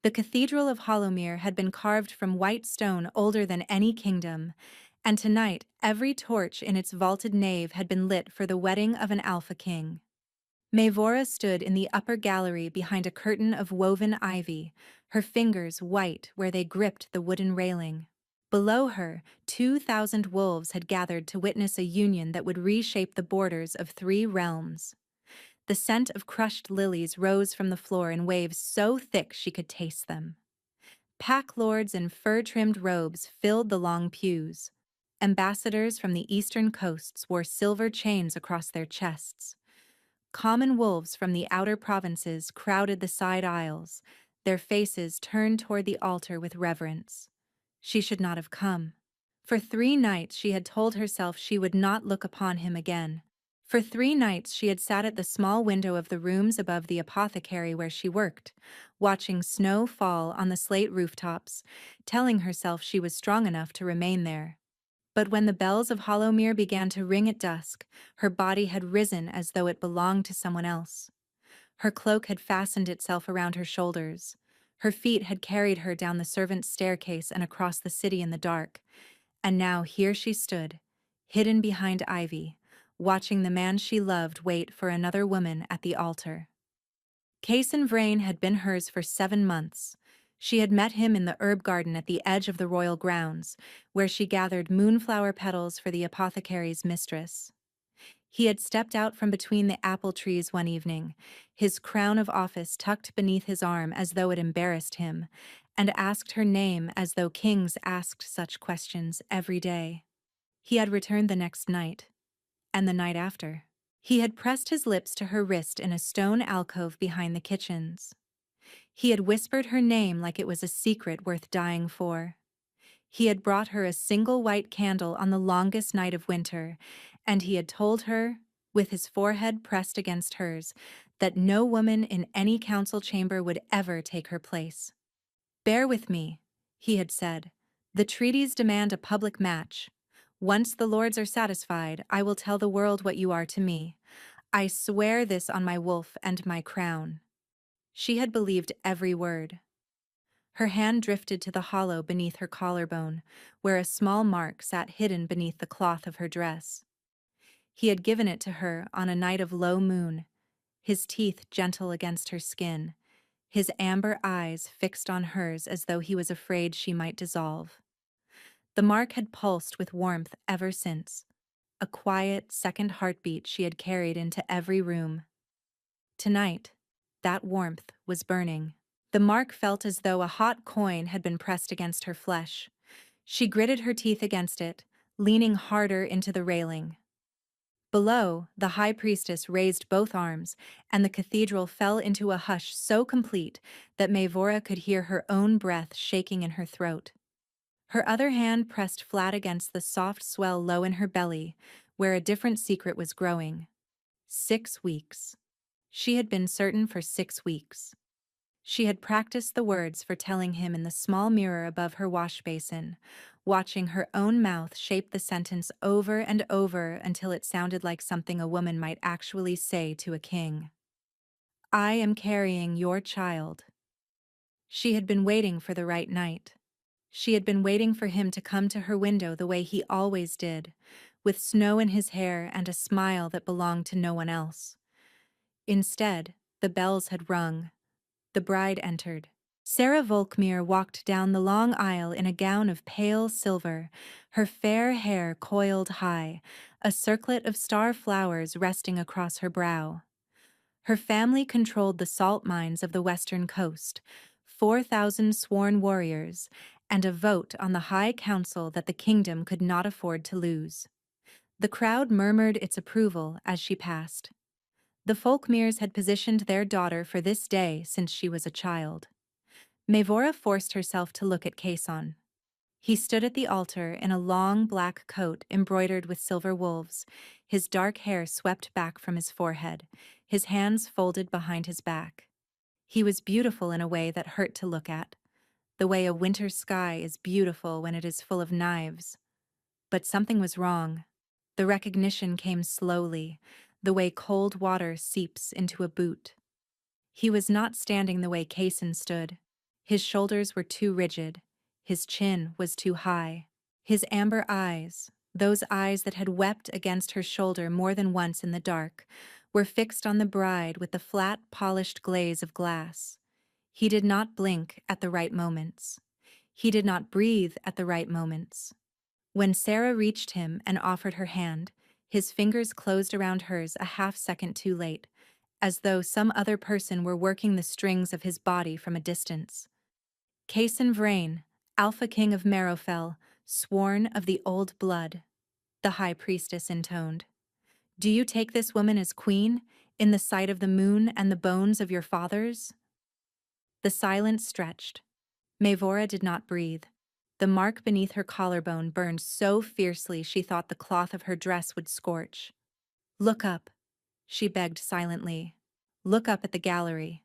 The Cathedral of Hollowmere had been carved from white stone older than any kingdom, and tonight every torch in its vaulted nave had been lit for the wedding of an Alpha King. Maevora stood in the upper gallery behind a curtain of woven ivy, her fingers white where they gripped the wooden railing. Below her, 2,000 wolves had gathered to witness a union that would reshape the borders of 3 realms. The scent of crushed lilies rose from the floor in waves so thick she could taste them. Pack lords in fur-trimmed robes filled the long pews. Ambassadors from the eastern coasts wore silver chains across their chests. Common wolves from the outer provinces crowded the side aisles, their faces turned toward the altar with reverence. She should not have come. For 3 nights she had told herself she would not look upon him again. For 3 nights she had sat at the small window of the rooms above the apothecary where she worked, watching snow fall on the slate rooftops, telling herself she was strong enough to remain there. But when the bells of Hollowmere began to ring at dusk, her body had risen as though it belonged to someone else. Her cloak had fastened itself around her shoulders. Her feet had carried her down the servants' staircase and across the city in the dark. And now here she stood, hidden behind ivy, watching the man she loved wait for another woman at the altar. Cason Vrain had been hers for 7 months. She had met him in the herb garden at the edge of the royal grounds, where she gathered moonflower petals for the apothecary's mistress. He had stepped out from between the apple trees one evening, his crown of office tucked beneath his arm as though it embarrassed him, and asked her name as though kings asked such questions every day. He had returned the next night, and the night after. He had pressed his lips to her wrist in a stone alcove behind the kitchens. He had whispered her name like it was a secret worth dying for. He had brought her a single white candle on the longest night of winter, and he had told her, with his forehead pressed against hers, that no woman in any council chamber would ever take her place. "Bear with me," he had said. "The treaties demand a public match. Once the lords are satisfied, I will tell the world what you are to me. I swear this on my wolf and my crown." She had believed every word. Her hand drifted to the hollow beneath her collarbone, where a small mark sat hidden beneath the cloth of her dress. He had given it to her on a night of low moon, his teeth gentle against her skin, his amber eyes fixed on hers as though he was afraid she might dissolve. The mark had pulsed with warmth ever since, a quiet second heartbeat she had carried into every room. Tonight, that warmth was burning. The mark felt as though a hot coin had been pressed against her flesh. She gritted her teeth against it, leaning harder into the railing. Below, the high priestess raised both arms, and the cathedral fell into a hush so complete that Maevora could hear her own breath shaking in her throat. Her other hand pressed flat against the soft swell low in her belly, where a different secret was growing. 6 weeks. She had been certain for 6 weeks. She had practiced the words for telling him in the small mirror above her wash basin, watching her own mouth shape the sentence over and over until it sounded like something a woman might actually say to a king. "I am carrying your child." She had been waiting for the right night. She had been waiting for him to come to her window the way he always did, with snow in his hair and a smile that belonged to no one else. Instead, the bells had rung. The bride entered. Sarah Volkmere walked down the long aisle in a gown of pale silver, her fair hair coiled high, a circlet of star flowers resting across her brow. Her family controlled the salt mines of the western coast, 4,000 sworn warriors, and a vote on the High Council that the kingdom could not afford to lose. The crowd murmured its approval as she passed. The Volkmeres had positioned their daughter for this day since she was a child. Maevora forced herself to look at Cason. He stood at the altar in a long black coat embroidered with silver wolves, his dark hair swept back from his forehead, his hands folded behind his back. He was beautiful in a way that hurt to look at, the way a winter sky is beautiful when it is full of knives. But something was wrong. The recognition came slowly, the way cold water seeps into a boot. He was not standing the way Cason stood. His shoulders were too rigid. His chin was too high. His amber eyes, those eyes that had wept against her shoulder more than once in the dark, were fixed on the bride with the flat, polished glaze of glass. He did not blink at the right moments. He did not breathe at the right moments. When Sarah reached him and offered her hand, his fingers closed around hers a half-second too late, as though some other person were working the strings of his body from a distance. Cason Vrain, Alpha King of Marrowfell, sworn of the old blood, the high priestess intoned. Do you take this woman as queen, in the sight of the moon and the bones of your fathers? The silence stretched. Mavora did not breathe. The mark beneath her collarbone burned so fiercely she thought the cloth of her dress would scorch. Look up, she begged silently. Look up at the gallery.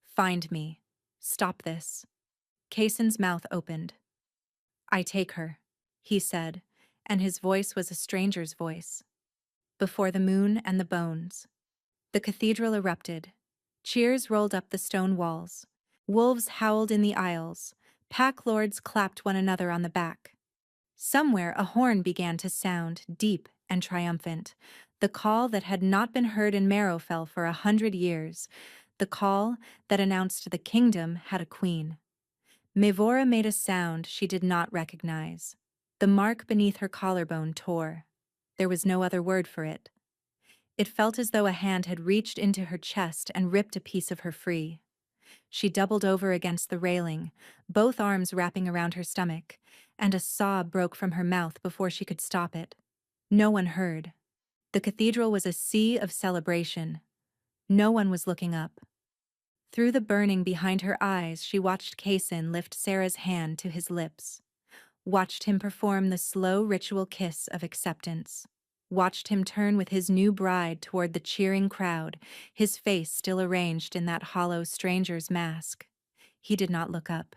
Find me. Stop this. Cason's mouth opened. I take her, he said, and his voice was a stranger's voice. Before the moon and the bones. The cathedral erupted. Cheers rolled up the stone walls. Wolves howled in the aisles. Pack lords clapped one another on the back. Somewhere a horn began to sound, deep and triumphant, the call that had not been heard in Marrowfell for 100 years, the call that announced the kingdom had a queen. Mavora made a sound she did not recognize. The mark beneath her collarbone tore. There was no other word for it. It felt as though a hand had reached into her chest and ripped a piece of her free. She doubled over against the railing, both arms wrapping around her stomach, and a sob broke from her mouth before she could stop it. No one heard. The cathedral was a sea of celebration. No one was looking up. Through the burning behind her eyes, she watched Cason lift Sarah's hand to his lips, watched him perform the slow ritual kiss of acceptance, watched him turn with his new bride toward the cheering crowd, his face still arranged in that hollow stranger's mask. He did not look up.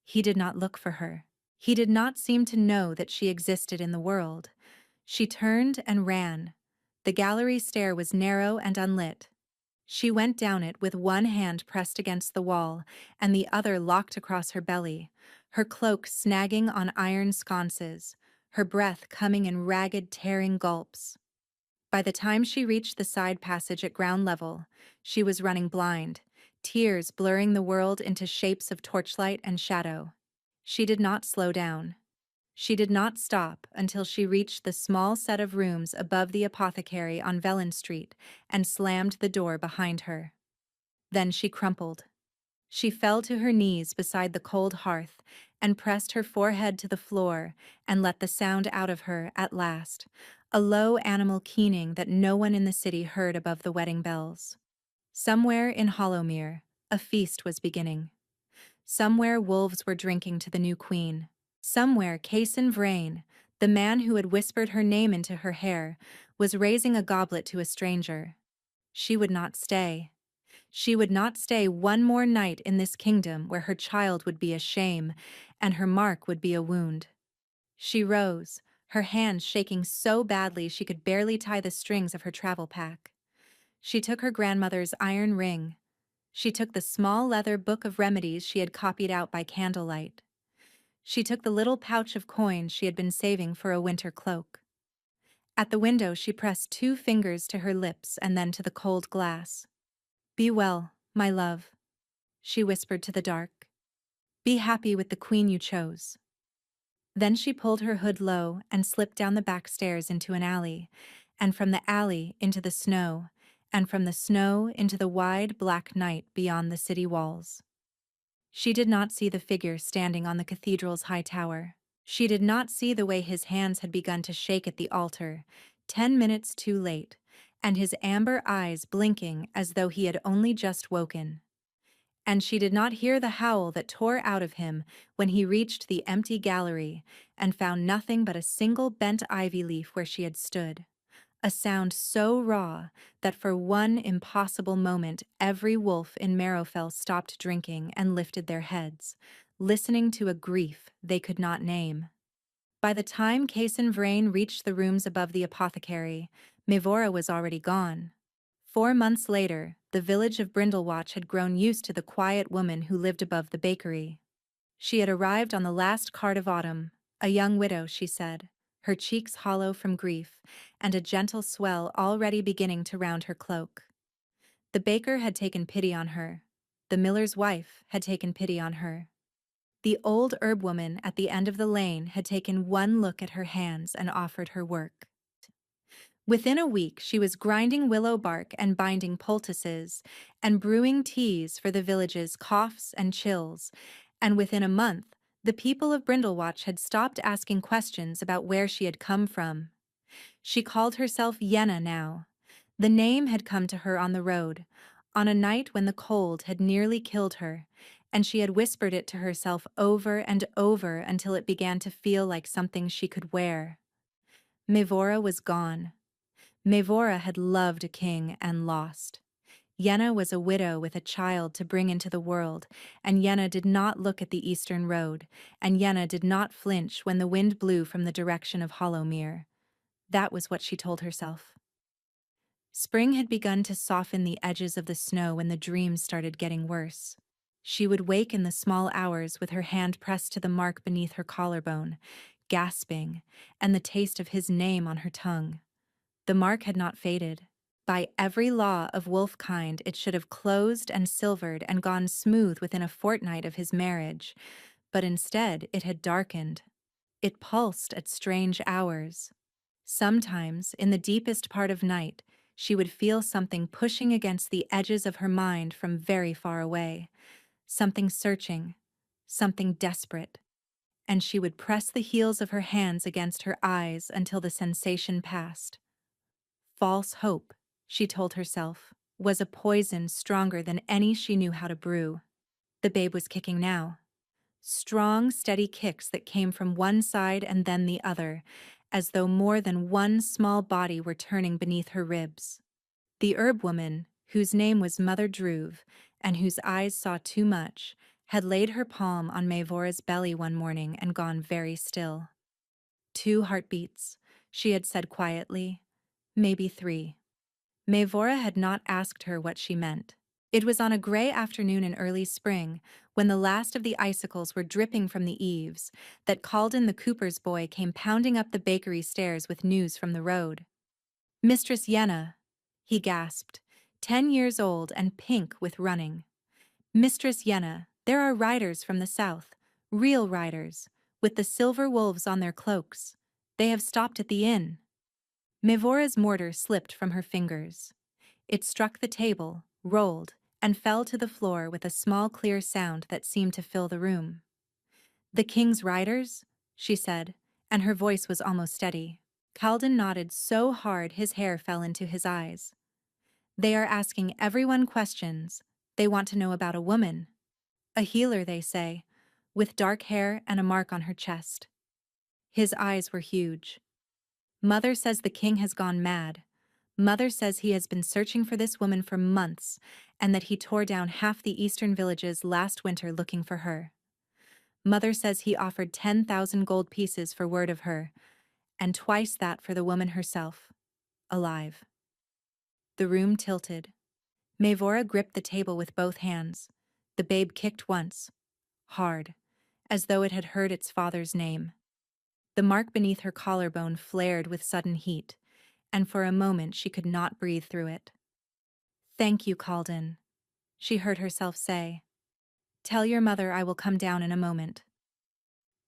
He did not look for her. He did not seem to know that she existed in the world. She turned and ran. The gallery stair was narrow and unlit. She went down it with one hand pressed against the wall and the other locked across her belly, her cloak snagging on iron sconces, her breath coming in ragged, tearing gulps. By the time she reached the side passage at ground level, she was running blind, tears blurring the world into shapes of torchlight and shadow. She did not slow down. She did not stop until she reached the small set of rooms above the apothecary on Velen Street and slammed the door behind her. Then she crumpled. She fell to her knees beside the cold hearth and pressed her forehead to the floor and let the sound out of her at last, a low animal keening that no one in the city heard above the wedding bells. Somewhere in Hollowmere, a feast was beginning. Somewhere wolves were drinking to the new queen. Somewhere Cason Vrain, the man who had whispered her name into her hair, was raising a goblet to a stranger. She would not stay. She would not stay one more night in this kingdom where her child would be a shame and her mark would be a wound. She rose, her hands shaking so badly she could barely tie the strings of her travel pack. She took her grandmother's iron ring. She took the small leather book of remedies she had copied out by candlelight. She took the little pouch of coins she had been saving for a winter cloak. At the window she pressed 2 fingers to her lips and then to the cold glass. Be well, my love, she whispered to the dark. Be happy with the queen you chose. Then she pulled her hood low and slipped down the back stairs into an alley, and from the alley into the snow, and from the snow into the wide black night beyond the city walls. She did not see the figure standing on the cathedral's high tower. She did not see the way his hands had begun to shake at the altar, 10 minutes too late, and his amber eyes blinking as though he had only just woken. And she did not hear the howl that tore out of him when he reached the empty gallery and found nothing but a single bent ivy leaf where she had stood. A sound so raw that for one impossible moment every wolf in Marrowfell stopped drinking and lifted their heads, listening to a grief they could not name. By the time Cason Vrain reached the rooms above the apothecary, Mavora was already gone. 4 months later, the village of Brindlewatch had grown used to the quiet woman who lived above the bakery. She had arrived on the last card of autumn, a young widow, she said, her cheeks hollow from grief, and a gentle swell already beginning to round her cloak. The baker had taken pity on her. The miller's wife had taken pity on her. The old herb woman at the end of the lane had taken one look at her hands and offered her work. Within a week she was grinding willow bark and binding poultices, and brewing teas for the village's coughs and chills, and within a month the people of Brindlewatch had stopped asking questions about where she had come from. She called herself Yenna now. The name had come to her on the road, on a night when the cold had nearly killed her, and she had whispered it to herself over and over until it began to feel like something she could wear. Mevora was gone. Mevora had loved a king and lost. Yenna was a widow with a child to bring into the world, and Yenna did not look at the eastern road, and Yenna did not flinch when the wind blew from the direction of Hollowmere. That was what she told herself. Spring had begun to soften the edges of the snow when the dreams started getting worse. She would wake in the small hours with her hand pressed to the mark beneath her collarbone, gasping, and the taste of his name on her tongue. The mark had not faded. By every law of wolfkind it should have closed and silvered and gone smooth within a fortnight of his marriage, but instead it had darkened. It pulsed at strange hours. Sometimes, in the deepest part of night, she would feel something pushing against the edges of her mind from very far away, something searching, something desperate, and she would press the heels of her hands against her eyes until the sensation passed. False hope, she told herself, was a poison stronger than any she knew how to brew. The babe was kicking now. Strong, steady kicks that came from one side and then the other, as though more than one small body were turning beneath her ribs. The herb woman, whose name was Mother Druve, and whose eyes saw too much, had laid her palm on Mevora's belly one morning and gone very still. 2 heartbeats, she had said quietly, maybe 3. Mevora had not asked her what she meant. It was on a gray afternoon in early spring, when the last of the icicles were dripping from the eaves, that Calden the cooper's boy came pounding up the bakery stairs with news from the road. "Mistress Yenna," he gasped, 10 years old and pink with running. "Mistress Yenna, there are riders from the south, real riders, with the silver wolves on their cloaks. They have stopped at the inn." Mevora's mortar slipped from her fingers. It struck the table, rolled, and fell to the floor with a small clear sound that seemed to fill the room. "The king's riders?" she said, and her voice was almost steady. Calden nodded so hard his hair fell into his eyes. "They are asking everyone questions. They want to know about a woman. A healer, they say, with dark hair and a mark on her chest." His eyes were huge. "Mother says the king has gone mad. Mother says he has been searching for this woman for months, and that he tore down half the eastern villages last winter looking for her. Mother says he offered 10,000 gold pieces for word of her, and twice that for the woman herself, alive." The room tilted. Mevora gripped the table with both hands. The babe kicked once, hard, as though it had heard its father's name. The mark beneath her collarbone flared with sudden heat, and for a moment she could not breathe through it. "Thank you, Calden," she heard herself say. "Tell your mother I will come down in a moment."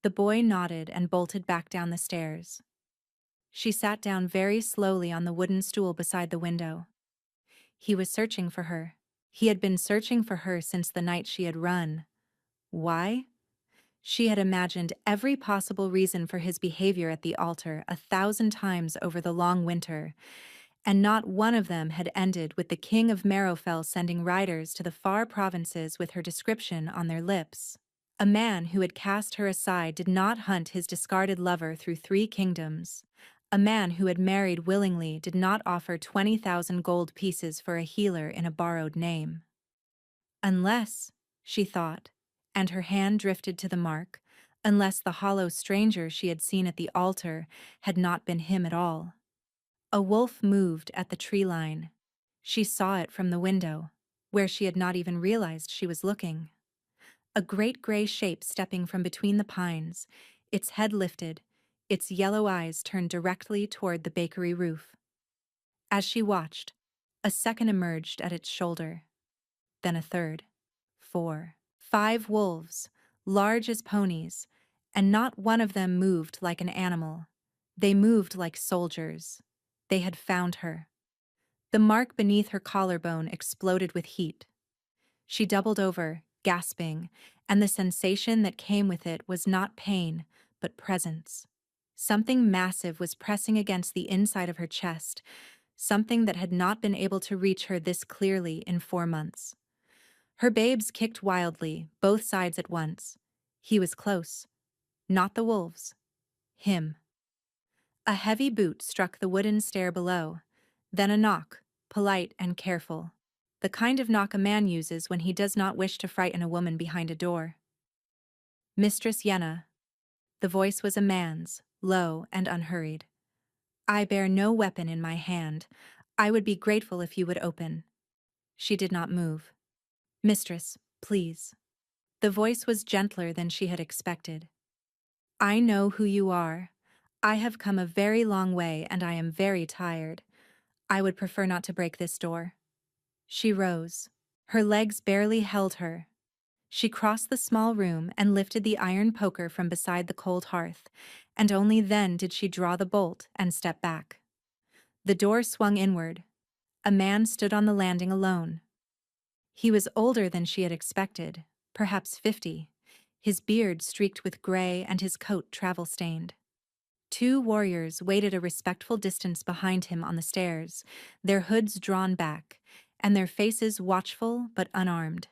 The boy nodded and bolted back down the stairs. She sat down very slowly on the wooden stool beside the window. He was searching for her. He had been searching for her since the night she had run. Why? She had imagined every possible reason for his behavior at the altar 1,000 times over the long winter, and not one of them had ended with the king of Marrowfell sending riders to the far provinces with her description on their lips. A man who had cast her aside did not hunt his discarded lover through 3 kingdoms. A man who had married willingly did not offer 20,000 gold pieces for a healer in a borrowed name. Unless, she thought, and her hand drifted to the mark, unless the hollow stranger she had seen at the altar had not been him at all. A wolf moved at the tree line. She saw it from the window, where she had not even realized she was looking. a great gray shape stepping from between the pines, its head lifted, its yellow eyes turned directly toward the bakery roof. As she watched, a second emerged at its shoulder, then a third, 4, 5 wolves, large as ponies, and not one of them moved like an animal. They moved like soldiers. They had found her. The mark beneath her collarbone exploded with heat. She doubled over, gasping, and the sensation that came with it was not pain, but presence. Something massive was pressing against the inside of her chest, something that had not been able to reach her this clearly in 4 months. Her babes kicked wildly, both sides at once. He was close. Not the wolves. Him. A heavy boot struck the wooden stair below, then a knock, polite and careful. The kind of knock a man uses when he does not wish to frighten a woman behind a door. Mistress Yenna. The voice was a man's, low and unhurried. I bear no weapon in my hand. I would be grateful if you would open. She did not move. Mistress, please. The voice was gentler than she had expected. I know who you are. I have come a very long way and I am very tired. I would prefer not to break this door. She rose. Her legs barely held her. She crossed the small room and lifted the iron poker from beside the cold hearth, and only then did she draw the bolt and step back. The door swung inward. A man stood on the landing alone. He was older than she had expected, perhaps 50, his beard streaked with gray and his coat travel-stained. 2 warriors waited a respectful distance behind him on the stairs, their hoods drawn back, and their faces watchful but unarmed.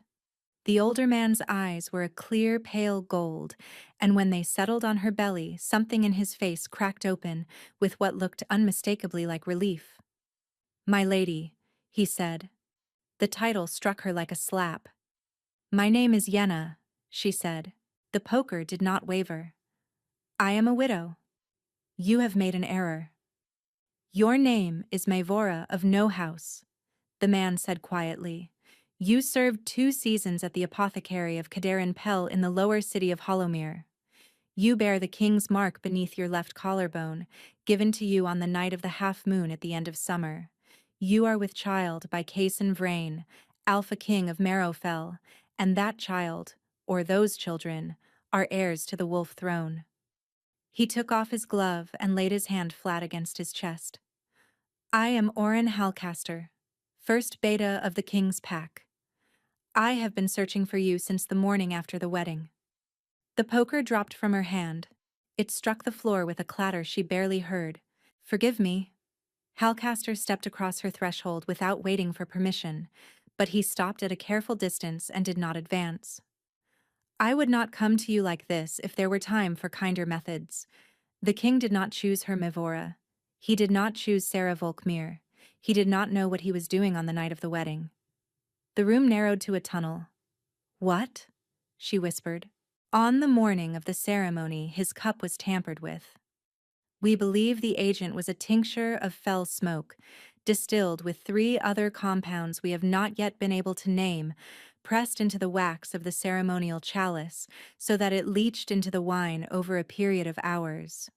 The older man's eyes were a clear, pale gold, and when they settled on her belly, something in his face cracked open with what looked unmistakably like relief. My lady, he said. The title struck her like a slap. My name is Yenna, she said. The poker did not waver. I am a widow. You have made an error. Your name is Mavora of No House, the man said quietly. You served 2 seasons at the apothecary of Kadarin Pell in the lower city of Hollowmere. You bear the king's mark beneath your left collarbone, given to you on the night of the half-moon at the end of summer. You are with child by Cason Vrain, Alpha King of Marrowfell, and that child, or those children, are heirs to the wolf throne. He took off his glove and laid his hand flat against his chest. I am Oren Halcaster, first beta of the King's Pack. I have been searching for you since the morning after the wedding. The poker dropped from her hand. It struck the floor with a clatter she barely heard. Forgive me. Halcaster stepped across her threshold without waiting for permission, but he stopped at a careful distance and did not advance. I would not come to you like this if there were time for kinder methods. The king did not choose her Mavora. He did not choose Sarah Volkmir. He did not know what he was doing on the night of the wedding. The room narrowed to a tunnel. What? She whispered. On the morning of the ceremony, his cup was tampered with. We believe the agent was a tincture of fell smoke, distilled with 3 other compounds we have not yet been able to name, pressed into the wax of the ceremonial chalice so that it leached into the wine over a period of hours.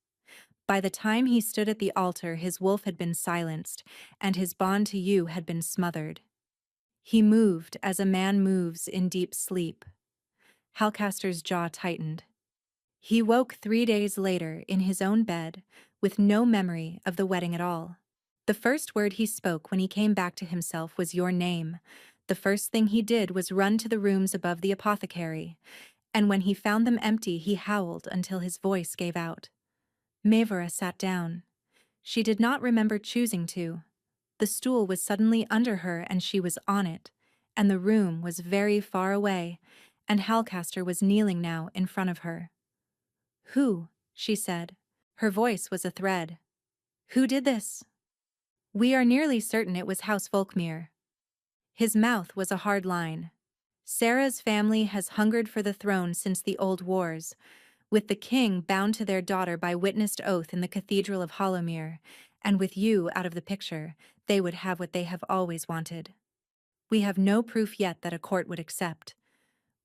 By the time he stood at the altar, his wolf had been silenced, and his bond to you had been smothered. He moved as a man moves in deep sleep. Halcaster's jaw tightened. He woke 3 days later in his own bed, with no memory of the wedding at all. The first word he spoke when he came back to himself was your name. The first thing he did was run to the rooms above the apothecary, and when he found them empty, he howled until his voice gave out. Mavora sat down. She did not remember choosing to. The stool was suddenly under her and she was on it, and the room was very far away, and Halcaster was kneeling now in front of her. Who? She said. Her voice was a thread. Who did this? We are nearly certain it was House Volkmir. His mouth was a hard line. Sarah's family has hungered for the throne since the old wars, with the king bound to their daughter by witnessed oath in the Cathedral of Hollowmere, and with you out of the picture, they would have what they have always wanted. We have no proof yet that a court would accept.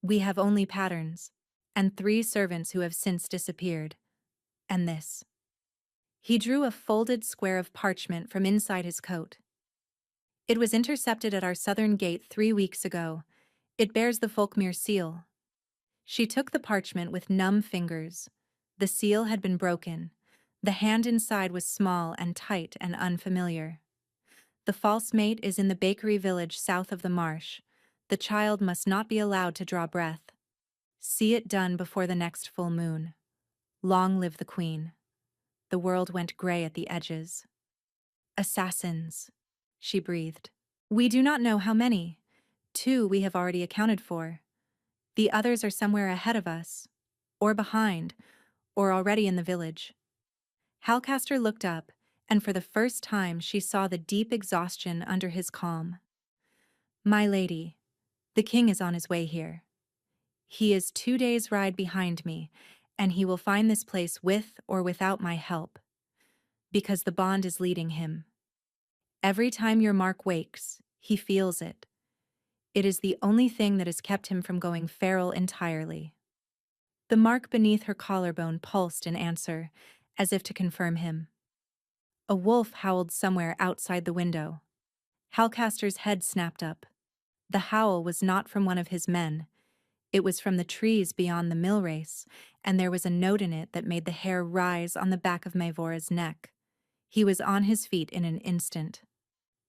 We have only patterns, and 3 servants who have since disappeared. And this. He drew a folded square of parchment from inside his coat. It was intercepted at our southern gate 3 weeks ago. It bears the Folkmere seal. She took the parchment with numb fingers. The seal had been broken. The hand inside was small and tight and unfamiliar. The false mate is in the bakery village south of the marsh. The child must not be allowed to draw breath. See it done before the next full moon. Long live the queen. The world went gray at the edges. Assassins, she breathed. We do not know how many. 2 we have already accounted for. The others are somewhere ahead of us, or behind, or already in the village. Halcaster looked up, and for the first time she saw the deep exhaustion under his calm. My lady, the king is on his way here. He is 2 days' ride behind me, and he will find this place with or without my help, because the bond is leading him. Every time your mark wakes, he feels it. It is the only thing that has kept him from going feral entirely. The mark beneath her collarbone pulsed in answer, as if to confirm him. A wolf howled somewhere outside the window. Halcaster's head snapped up. The howl was not from one of his men. It was from the trees beyond the mill race, and there was a note in it that made the hair rise on the back of Maevora's neck. He was on his feet in an instant.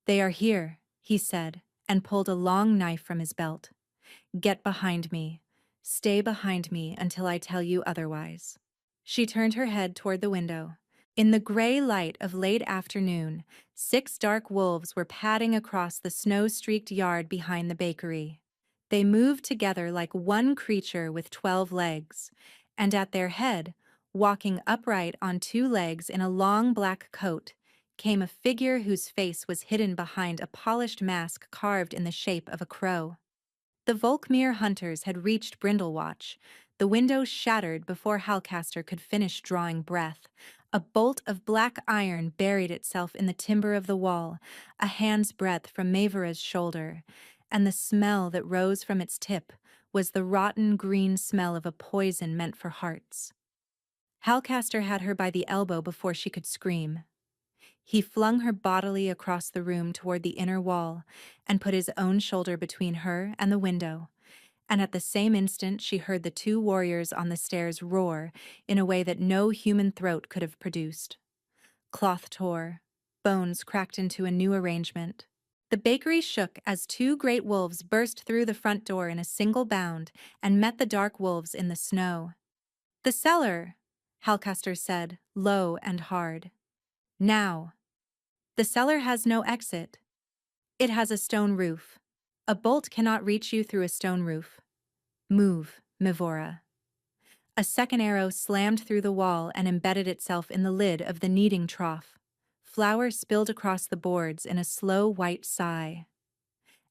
They are here, he said, and pulled a long knife from his belt. Get behind me. Stay behind me until I tell you otherwise. She turned her head toward the window. In the gray light of late afternoon, 6 dark wolves were padding across the snow-streaked yard behind the bakery. They moved together like one creature with 12 legs, and at their head, walking upright on 2 legs in a long black coat, came a figure whose face was hidden behind a polished mask carved in the shape of a crow. The Volkmere hunters had reached Brindlewatch. The window shattered before Halcaster could finish drawing breath. A bolt of black iron buried itself in the timber of the wall, a hand's breadth from Maevora's shoulder, and the smell that rose from its tip was the rotten green smell of a poison meant for hearts. Halcaster had her by the elbow before she could scream. He flung her bodily across the room toward the inner wall and put his own shoulder between her and the window, and at the same instant she heard the 2 warriors on the stairs roar in a way that no human throat could have produced. Cloth tore, bones cracked into a new arrangement. The bakery shook as 2 great wolves burst through the front door in a single bound and met the dark wolves in the snow. The cellar, Halcaster said, low and hard. Now. The cellar has no exit. It has a stone roof. A bolt cannot reach you through a stone roof. Move, Maevora. A second arrow slammed through the wall and embedded itself in the lid of the kneading trough. Flour spilled across the boards in a slow white sigh.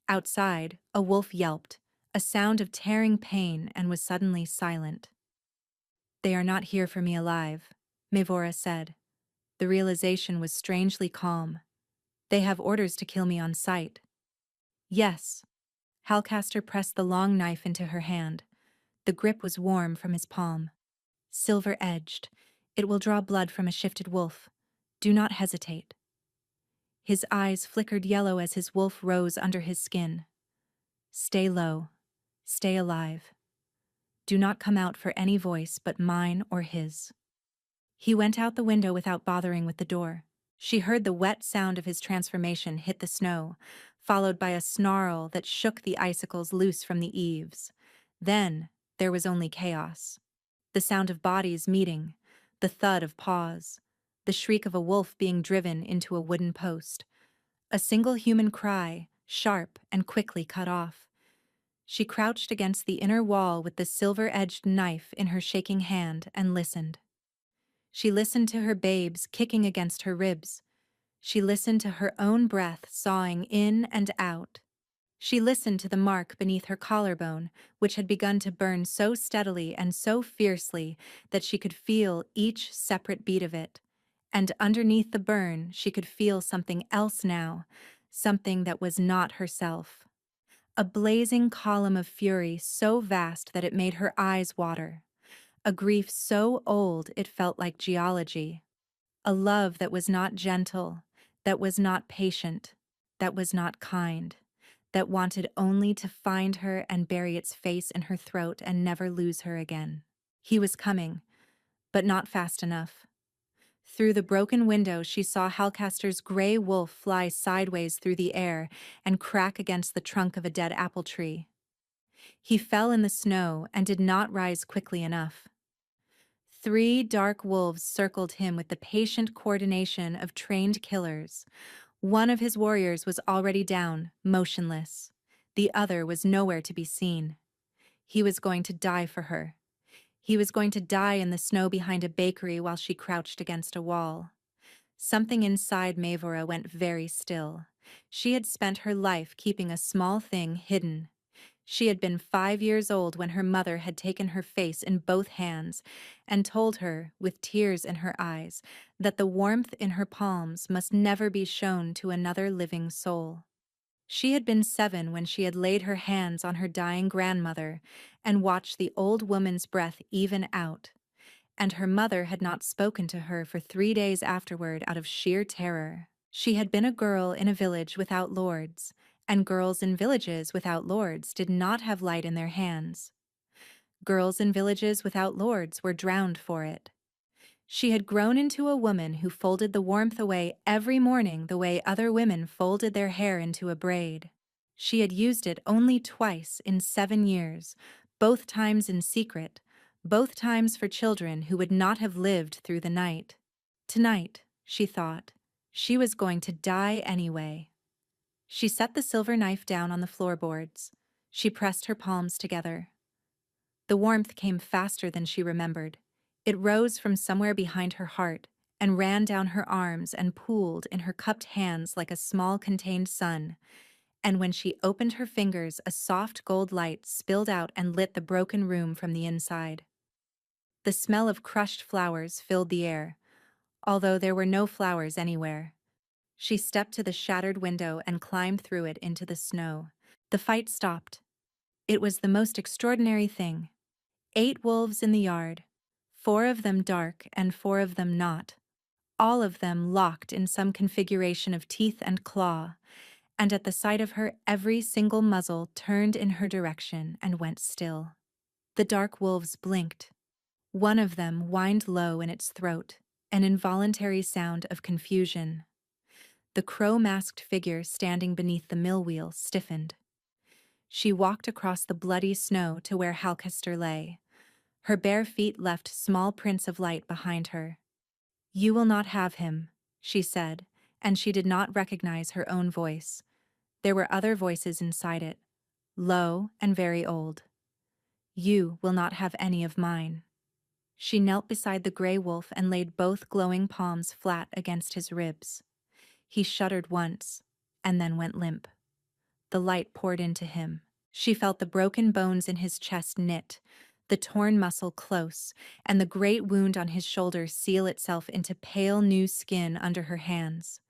Outside, a wolf yelped, a sound of tearing pain, and was suddenly silent. They are not here for me alive, Maevora said. The realization was strangely calm. They have orders to kill me on sight. Yes. Halcaster pressed the long knife into her hand. The grip was warm from his palm. Silver-edged. It will draw blood from a shifted wolf. Do not hesitate. His eyes flickered yellow as his wolf rose under his skin. Stay low. Stay alive. Do not come out for any voice but mine or his. He went out the window without bothering with the door. She heard the wet sound of his transformation hit the snow, followed by a snarl that shook the icicles loose from the eaves. Then there was only chaos. The sound of bodies meeting, the thud of paws, the shriek of a wolf being driven into a wooden post. A single human cry, sharp and quickly cut off. She crouched against the inner wall with the silver-edged knife in her shaking hand and listened. She listened to her babes kicking against her ribs. She listened to her own breath sawing in and out. She listened to the mark beneath her collarbone, which had begun to burn so steadily and so fiercely that she could feel each separate beat of it. And underneath the burn, she could feel something else now, something that was not herself. A blazing column of fury so vast that it made her eyes water. A grief so old it felt like geology. A love that was not gentle, that was not patient, that was not kind, that wanted only to find her and bury its face in her throat and never lose her again. He was coming, but not fast enough. Through the broken window, she saw Halcaster's gray wolf fly sideways through the air and crack against the trunk of a dead apple tree. He fell in the snow and did not rise quickly enough. 3 dark wolves circled him with the patient coordination of trained killers. One of his warriors was already down, motionless. The other was nowhere to be seen. He was going to die for her. He was going to die in the snow behind a bakery while she crouched against a wall. Something inside Mavora went very still. She had spent her life keeping a small thing hidden. She had been 5 years old when her mother had taken her face in both hands and told her, with tears in her eyes, that the warmth in her palms must never be shown to another living soul. She had been 7 when she had laid her hands on her dying grandmother and watched the old woman's breath even out, and her mother had not spoken to her for 3 days afterward out of sheer terror. She had been a girl in a village without lords, and girls in villages without lords did not have light in their hands. Girls in villages without lords were drowned for it. She had grown into a woman who folded the warmth away every morning the way other women folded their hair into a braid. She had used it only twice in 7 years, both times in secret, both times for children who would not have lived through the night. Tonight, she thought, she was going to die anyway. She set the silver knife down on the floorboards. She pressed her palms together. The warmth came faster than she remembered. It rose from somewhere behind her heart and ran down her arms and pooled in her cupped hands like a small contained sun. And when she opened her fingers, a soft gold light spilled out and lit the broken room from the inside. The smell of crushed flowers filled the air, although there were no flowers anywhere. She stepped to the shattered window and climbed through it into the snow. The fight stopped. It was the most extraordinary thing. 8 wolves in the yard, 4 of them dark and 4 of them not, all of them locked in some configuration of teeth and claw, and at the sight of her every single muzzle turned in her direction and went still. The dark wolves blinked. One of them whined low in its throat, an involuntary sound of confusion. The crow-masked figure standing beneath the mill wheel stiffened. She walked across the bloody snow to where Halcaster lay. Her bare feet left small prints of light behind her. "You will not have him," she said, and she did not recognize her own voice. There were other voices inside it, low and very old. "You will not have any of mine." She knelt beside the gray wolf and laid both glowing palms flat against his ribs. He shuddered once, and then went limp. The light poured into him. She felt the broken bones in his chest knit, the torn muscle close, and the great wound on his shoulder seal itself into pale new skin under her hands.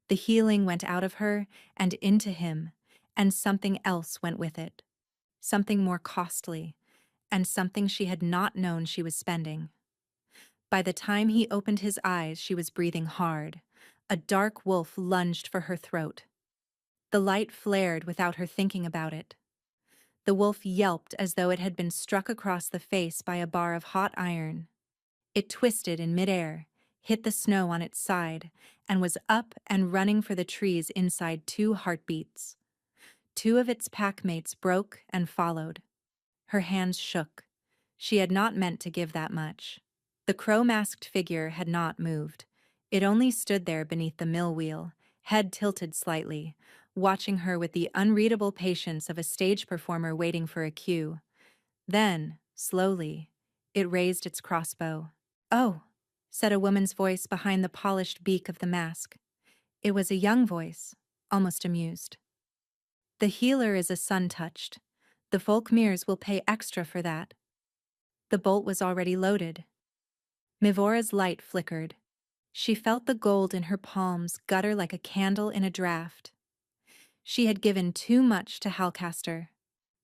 The healing went out of her and into him, and something else went with it. Something more costly, and something she had not known she was spending. By the time he opened his eyes, she was breathing hard. A dark wolf lunged for her throat. The light flared without her thinking about it. The wolf yelped as though it had been struck across the face by a bar of hot iron. It twisted in midair, hit the snow on its side, and was up and running for the trees inside 2 heartbeats. 2 of its packmates broke and followed. Her hands shook. She had not meant to give that much. The crow-masked figure had not moved. It only stood there beneath the mill wheel, head tilted slightly, watching her with the unreadable patience of a stage performer waiting for a cue. Then, slowly, it raised its crossbow. "Oh," said a woman's voice behind the polished beak of the mask. It was a young voice, almost amused. "The healer is a sun-touched. The Folkmeers will pay extra for that." The bolt was already loaded. Mivora's light flickered. She felt the gold in her palms gutter like a candle in a draft. She had given too much to Halcaster.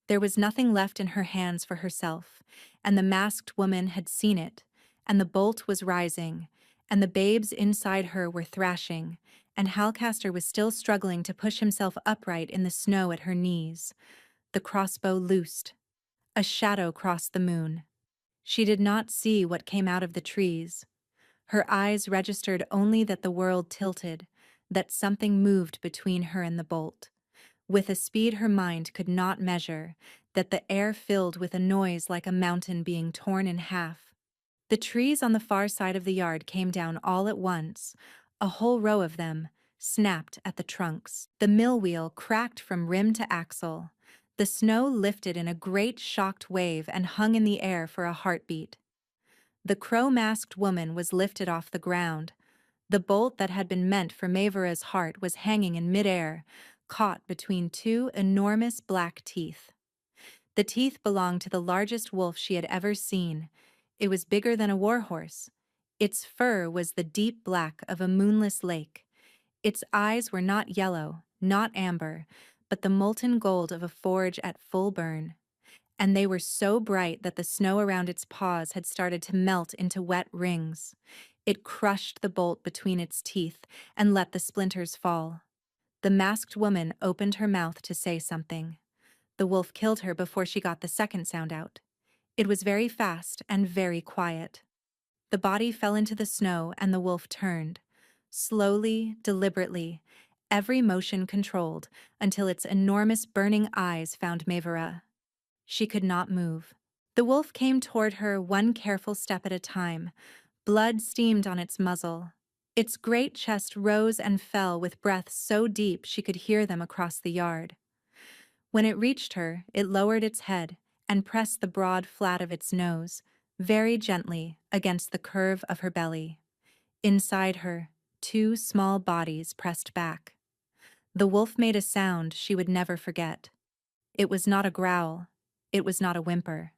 There was nothing left in her hands for herself, and the masked woman had seen it, and the bolt was rising, and the babes inside her were thrashing, and Halcaster was still struggling to push himself upright in the snow at her knees. The crossbow loosed. A shadow crossed the moon. She did not see what came out of the trees. Her eyes registered only that the world tilted, that something moved between her and the bolt. With a speed her mind could not measure, that the air filled with a noise like a mountain being torn in half. The trees on the far side of the yard came down all at once, a whole row of them, snapped at the trunks. The mill wheel cracked from rim to axle. The snow lifted in a great shocked wave and hung in the air for a heartbeat. The crow-masked woman was lifted off the ground. The bolt that had been meant for Maevora's heart was hanging in midair, caught between two enormous black teeth. The teeth belonged to the largest wolf she had ever seen. It was bigger than a warhorse. Its fur was the deep black of a moonless lake. Its eyes were not yellow, not amber, but the molten gold of a forge at full burn. And they were so bright that the snow around its paws had started to melt into wet rings. It crushed the bolt between its teeth and let the splinters fall. The masked woman opened her mouth to say something. The wolf killed her before she got the second sound out. It was very fast and very quiet. The body fell into the snow and the wolf turned. Slowly, deliberately, every motion controlled, until its enormous burning eyes found Maevora. She could not move. The wolf came toward her one careful step at a time. Blood steamed on its muzzle. Its great chest rose and fell with breaths so deep she could hear them across the yard. When it reached her, it lowered its head and pressed the broad flat of its nose, very gently, against the curve of her belly. Inside her, two small bodies pressed back. The wolf made a sound she would never forget. It was not a growl. It was not a whimper.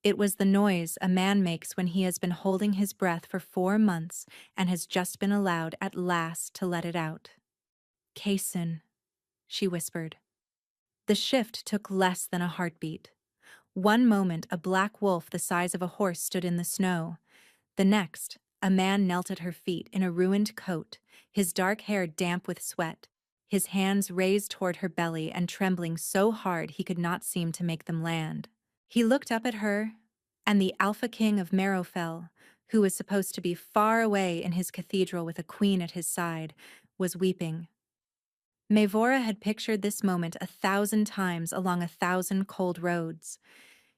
It was the noise a man makes when he has been holding his breath for 4 months and has just been allowed at last to let it out. "Kaysen," she whispered. The shift took less than a heartbeat. One moment a black wolf the size of a horse stood in the snow. The next, a man knelt at her feet in a ruined coat, his dark hair damp with sweat, his hands raised toward her belly and trembling so hard he could not seem to make them land. He looked up at her, and the Alpha King of Marrowfell, who was supposed to be far away in his cathedral with a queen at his side, was weeping. Maevora had pictured this moment 1,000 times along 1,000 cold roads.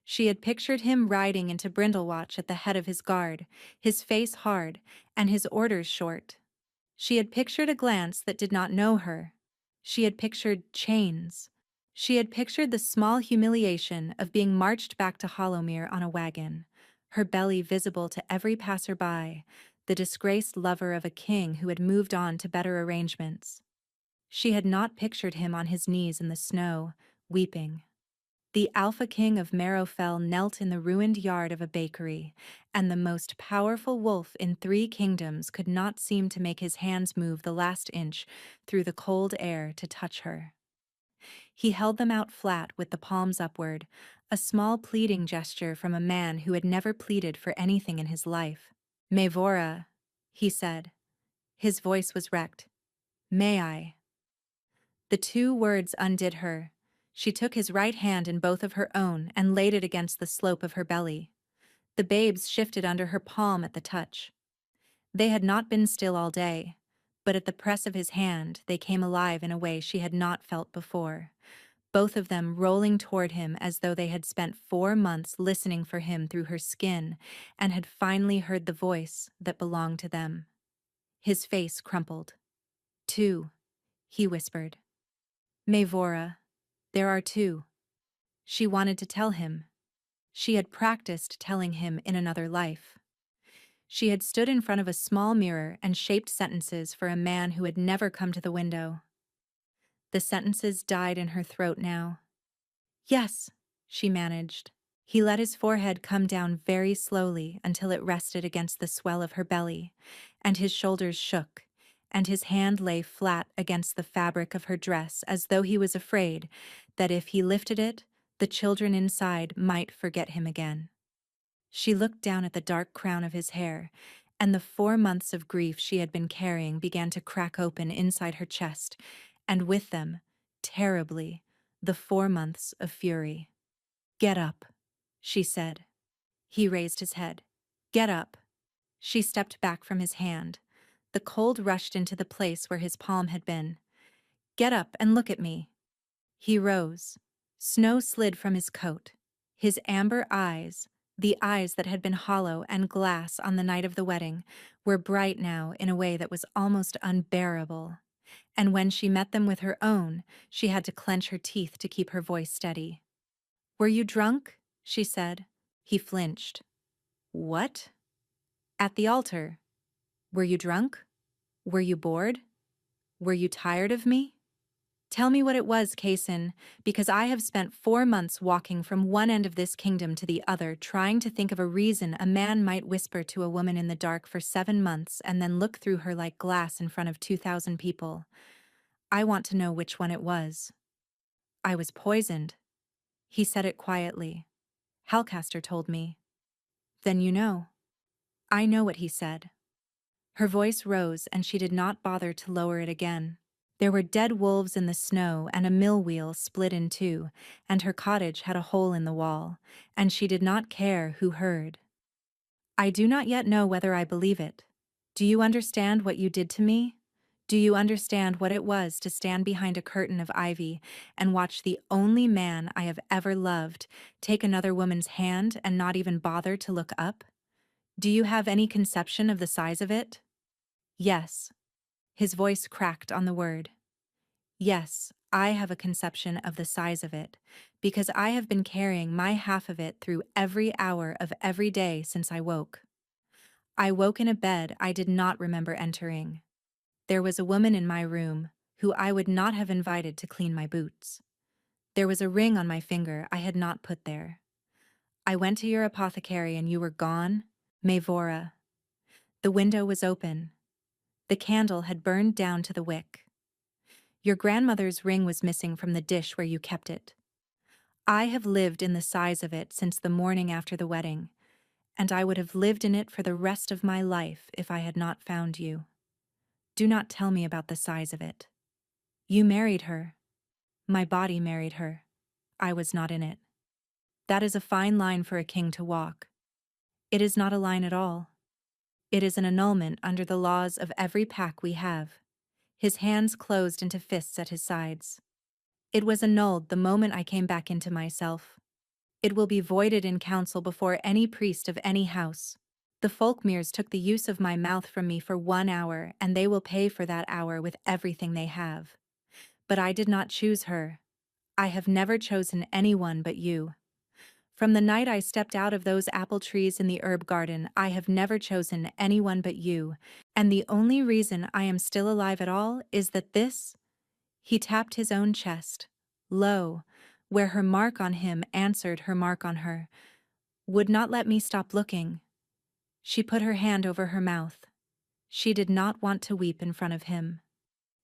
She had pictured him riding into Brindlewatch at the head of his guard, his face hard, and his orders short. She had pictured a glance that did not know her. She had pictured chains. She had pictured the small humiliation of being marched back to Hollowmere on a wagon, her belly visible to every passerby, the disgraced lover of a king who had moved on to better arrangements. She had not pictured him on his knees in the snow, weeping. The Alpha King of Marrowfell knelt in the ruined yard of a bakery, and the most powerful wolf in 3 kingdoms could not seem to make his hands move the last inch through the cold air to touch her. He held them out flat with the palms upward, a small pleading gesture from a man who had never pleaded for anything in his life. "Maevora," he said. His voice was wrecked. "May I?" The 2 words undid her. She took his right hand in both of her own and laid it against the slope of her belly. The babes shifted under her palm at the touch. They had not been still all day, but at the press of his hand they came alive in a way she had not felt before, both of them rolling toward him as though they had spent 4 months listening for him through her skin and had finally heard the voice that belonged to them. His face crumpled. "2," he whispered. "Maevora, there are 2. She wanted to tell him. She had practiced telling him in another life. She had stood in front of a small mirror and shaped sentences for a man who had never come to the window. The sentences died in her throat now. "Yes," she managed. He let his forehead come down very slowly until it rested against the swell of her belly, and his shoulders shook, and his hand lay flat against the fabric of her dress as though he was afraid that if he lifted it, the children inside might forget him again. She looked down at the dark crown of his hair, and the 4 months of grief she had been carrying began to crack open inside her chest, and with them, terribly, the 4 months of fury. "Get up," she said. He raised his head. "Get up." She stepped back from his hand. The cold rushed into the place where his palm had been. "Get up and look at me." He rose. Snow slid from his coat. His amber eyes, the eyes that had been hollow and glass on the night of the wedding, were bright now in a way that was almost unbearable. And when she met them with her own, she had to clench her teeth to keep her voice steady. "Were you drunk?" she said. He flinched. "What?" "At the altar. Were you drunk? Were you bored? Were you tired of me? Tell me what it was, Kaysen, because I have spent 4 months walking from one end of this kingdom to the other, trying to think of a reason a man might whisper to a woman in the dark for 7 months and then look through her like glass in front of 2,000 people. I want to know which one it was." "I was poisoned." He said it quietly. "Halcaster told me." "Then you know." "I know what he said." Her voice rose, and she did not bother to lower it again. There were dead wolves in the snow and a mill wheel split in two, and her cottage had a hole in the wall, and she did not care who heard. "I do not yet know whether I believe it. Do you understand what you did to me? Do you understand what it was to stand behind a curtain of ivy and watch the only man I have ever loved take another woman's hand and not even bother to look up? Do you have any conception of the size of it?" "Yes." His voice cracked on the word. "Yes, I have a conception of the size of it, because I have been carrying my half of it through every hour of every day since I woke. I woke in a bed I did not remember entering. There was a woman in my room who I would not have invited to clean my boots. There was a ring on my finger I had not put there. I went to your apothecary and you were gone, Mavora. The window was open. The candle had burned down to the wick. Your grandmother's ring was missing from the dish where you kept it. I have lived in the size of it since the morning after the wedding, and I would have lived in it for the rest of my life if I had not found you. Do not tell me about the size of it. You married her. My body married her. I was not in it. That is a fine line for a king to walk. It is not a line at all. It is an annulment under the laws of every pack we have." His hands closed into fists at his sides. "It was annulled the moment I came back into myself. It will be voided in council before any priest of any house. The Folkmeers took the use of my mouth from me for 1 hour, and they will pay for that hour with everything they have. But I did not choose her. I have never chosen anyone but you. From the night I stepped out of those apple trees in the herb garden, I have never chosen anyone but you, and the only reason I am still alive at all is that this—" He tapped his own chest, low, where her mark on him answered her mark on her, "would not let me stop looking." She put her hand over her mouth. She did not want to weep in front of him.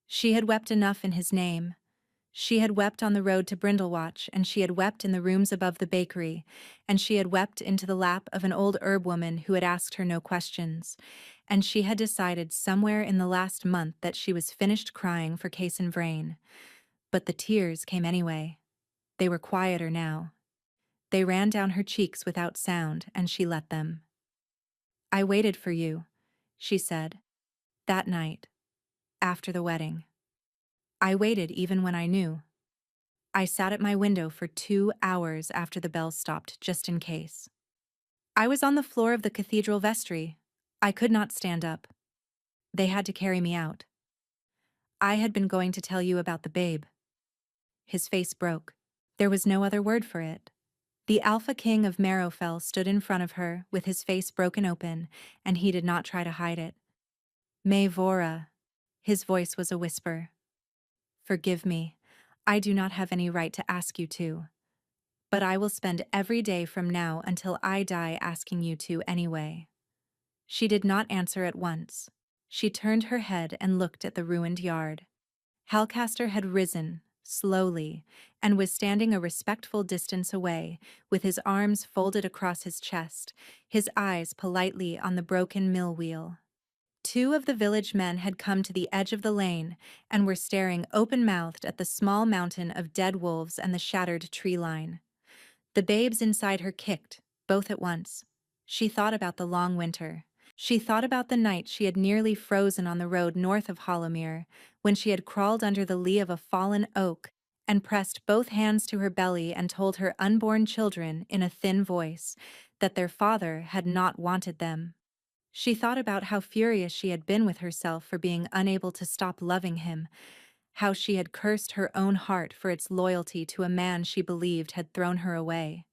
She had wept enough in his name. She had wept on the road to Brindlewatch, and she had wept in the rooms above the bakery, and she had wept into the lap of an old herb woman who had asked her no questions, and she had decided somewhere in the last month that she was finished crying for Kaysen Vrain. But the tears came anyway. They were quieter now. They ran down her cheeks without sound, and she let them. "I waited for you," she said, "that night, after the wedding. I waited even when I knew. I sat at my window for 2 hours after the bell stopped, just in case. I was on the floor of the cathedral vestry. I could not stand up. They had to carry me out. I had been going to tell you about the babe." His face broke. There was no other word for it. The Alpha King of Marrowfell stood in front of her, with his face broken open, and he did not try to hide it. "Mavora." His voice was a whisper. "Forgive me. I do not have any right to ask you to. But I will spend every day from now until I die asking you to anyway." She did not answer at once. She turned her head and looked at the ruined yard. Halcaster had risen, slowly, and was standing a respectful distance away, with his arms folded across his chest, his eyes politely on the broken mill wheel. Two of the village men had come to the edge of the lane and were staring open-mouthed at the small mountain of dead wolves and the shattered tree line. The babes inside her kicked, both at once. She thought about the long winter. She thought about the night she had nearly frozen on the road north of Hollowmere, when she had crawled under the lee of a fallen oak and pressed both hands to her belly and told her unborn children in a thin voice that their father had not wanted them. She thought about how furious she had been with herself for being unable to stop loving him, how she had cursed her own heart for its loyalty to a man she believed had thrown her away.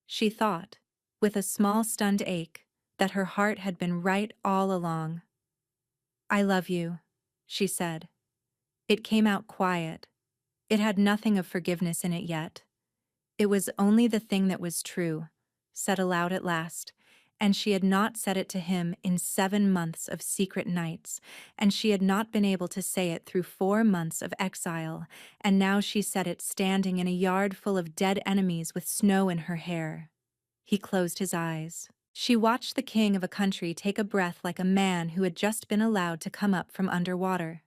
She thought, with a small stunned ache, that her heart had been right all along. "I love you," she said. It came out quiet. It had nothing of forgiveness in it yet. It was only the thing that was true, said aloud at last, and she had not said it to him in 7 months of secret nights, and she had not been able to say it through 4 months of exile, and now she said it standing in a yard full of dead enemies with snow in her hair. He closed his eyes. She watched the king of a country take a breath like a man who had just been allowed to come up from underwater.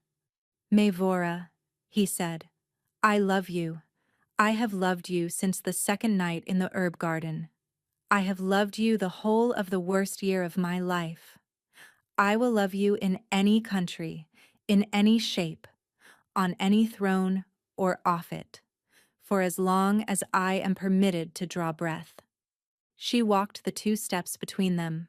"Mavora," he said, "I love you. I have loved you since the second night in the herb garden. I have loved you the whole of the worst year of my life. I will love you in any country, in any shape, on any throne or off it, for as long as I am permitted to draw breath." She walked the 2 steps between them.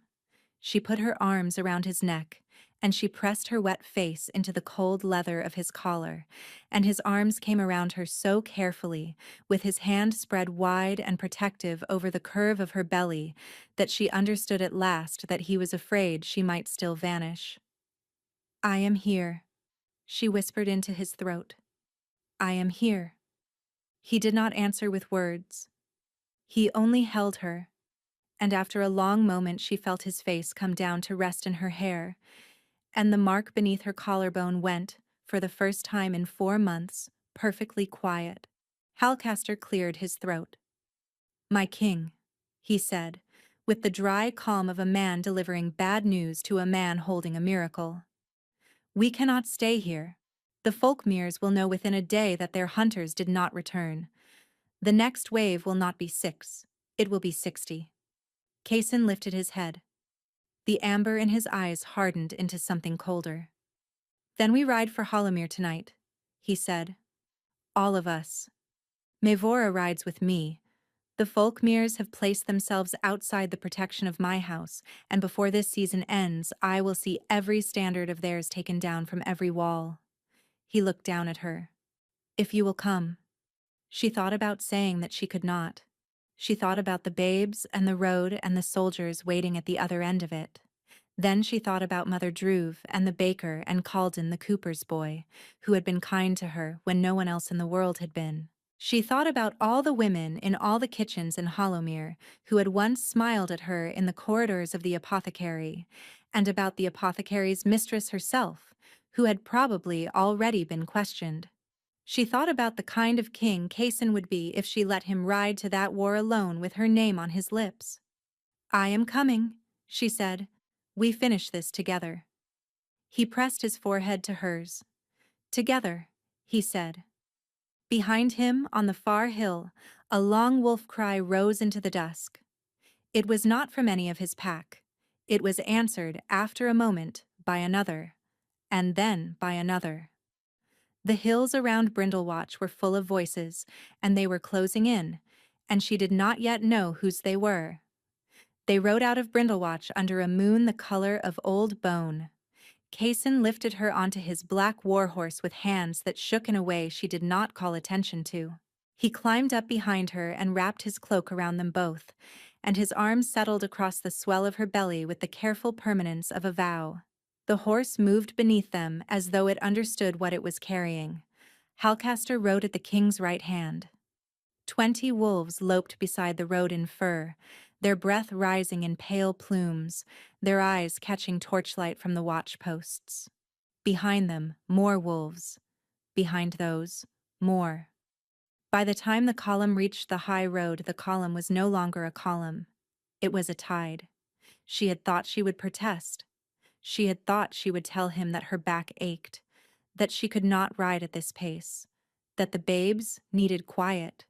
She put her arms around his neck, and she pressed her wet face into the cold leather of his collar, and his arms came around her so carefully, with his hand spread wide and protective over the curve of her belly, that she understood at last that he was afraid she might still vanish. "I am here," she whispered into his throat. "I am here." He did not answer with words. He only held her, and after a long moment she felt his face come down to rest in her hair, and the mark beneath her collarbone went, for the first time in 4 months, perfectly quiet. Halcaster cleared his throat. "My king," he said, with the dry calm of a man delivering bad news to a man holding a miracle. "We cannot stay here. The Folkmeres will know within a day that their hunters did not return. The next wave will not be 6, it will be 60. Kaysen lifted his head. The amber in his eyes hardened into something colder. "Then we ride for Hollowmere tonight," he said. "All of us. Mavora rides with me. The Folkmeres have placed themselves outside the protection of my house, and before this season ends, I will see every standard of theirs taken down from every wall." He looked down at her. "If you will come." She thought about saying that she could not. She thought about the babes and the road and the soldiers waiting at the other end of it. Then she thought about Mother Druve and the baker and Calden the cooper's boy, who had been kind to her when no one else in the world had been. She thought about all the women in all the kitchens in Hollowmere who had once smiled at her in the corridors of the apothecary, and about the apothecary's mistress herself, who had probably already been questioned. She thought about the kind of king Kaysen would be if she let him ride to that war alone with her name on his lips. "I am coming," she said. "We finish this together." He pressed his forehead to hers. "Together," he said. Behind him, on the far hill, a long wolf cry rose into the dusk. It was not from any of his pack. It was answered, after a moment, by another, and then by another. The hills around Brindlewatch were full of voices, and they were closing in, and she did not yet know whose they were. They rode out of Brindlewatch under a moon the color of old bone. Kaysen lifted her onto his black warhorse with hands that shook in a way she did not call attention to. He climbed up behind her and wrapped his cloak around them both, and his arms settled across the swell of her belly with the careful permanence of a vow. The horse moved beneath them as though it understood what it was carrying. Halcaster rode at the king's right hand. 20 wolves loped beside the road in fur, their breath rising in pale plumes, their eyes catching torchlight from the watch posts. Behind them, more wolves. Behind those, more. By the time the column reached the high road, the column was no longer a column. It was a tide. She had thought she would protest. She had thought she would tell him that her back ached, that she could not ride at this pace, that the babes needed quiet.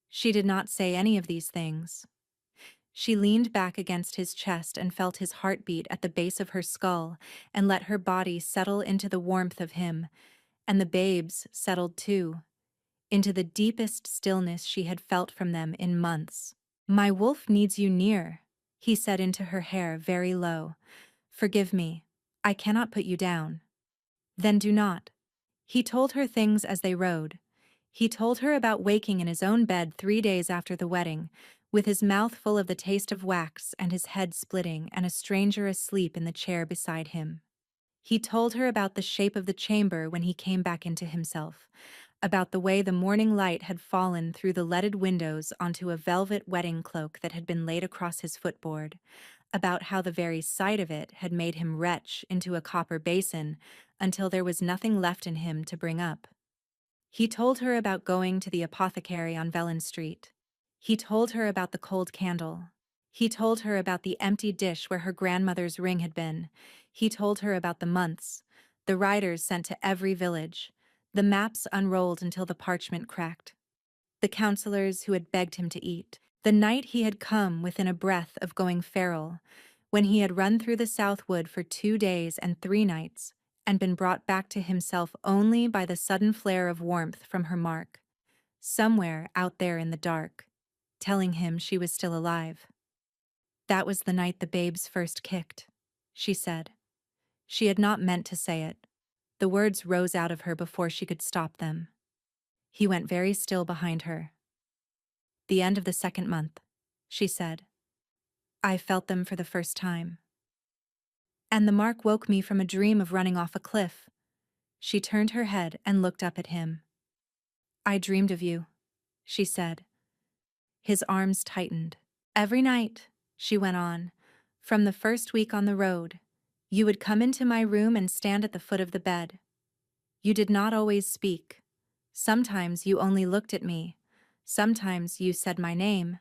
She did not say any of these things. She leaned back against his chest and felt his heartbeat at the base of her skull and let her body settle into the warmth of him, and the babes settled too, into the deepest stillness she had felt from them in months. "My wolf needs you near," he said into her hair very low. "Forgive me. I cannot put you down." "Then do not." He told her things as they rode. He told her about waking in his own bed 3 days after the wedding, with his mouth full of the taste of wax and his head splitting and a stranger asleep in the chair beside him. He told her about the shape of the chamber when he came back into himself, about the way the morning light had fallen through the leaded windows onto a velvet wedding cloak that had been laid across his footboard, about how the very sight of it had made him retch into a copper basin until there was nothing left in him to bring up. He told her about going to the apothecary on Vellon Street. He told her about the cold candle. He told her about the empty dish where her grandmother's ring had been. He told her about the months, the riders sent to every village, the maps unrolled until the parchment cracked, the counselors who had begged him to eat, the night he had come within a breath of going feral, when he had run through the South Wood for 2 days and 3 nights, and been brought back to himself only by the sudden flare of warmth from her mark, somewhere out there in the dark, telling him she was still alive. "That was the night the babes first kicked," she said. She had not meant to say it. The words rose out of her before she could stop them. He went very still behind her. "The end of the 2nd month," she said. "I felt them for the first time. And the mark woke me from a dream of running off a cliff." She turned her head and looked up at him. "I dreamed of you," she said. His arms tightened. "Every night," she went on, "from the first week on the road, you would come into my room and stand at the foot of the bed. You did not always speak. Sometimes you only looked at me. Sometimes you said my name.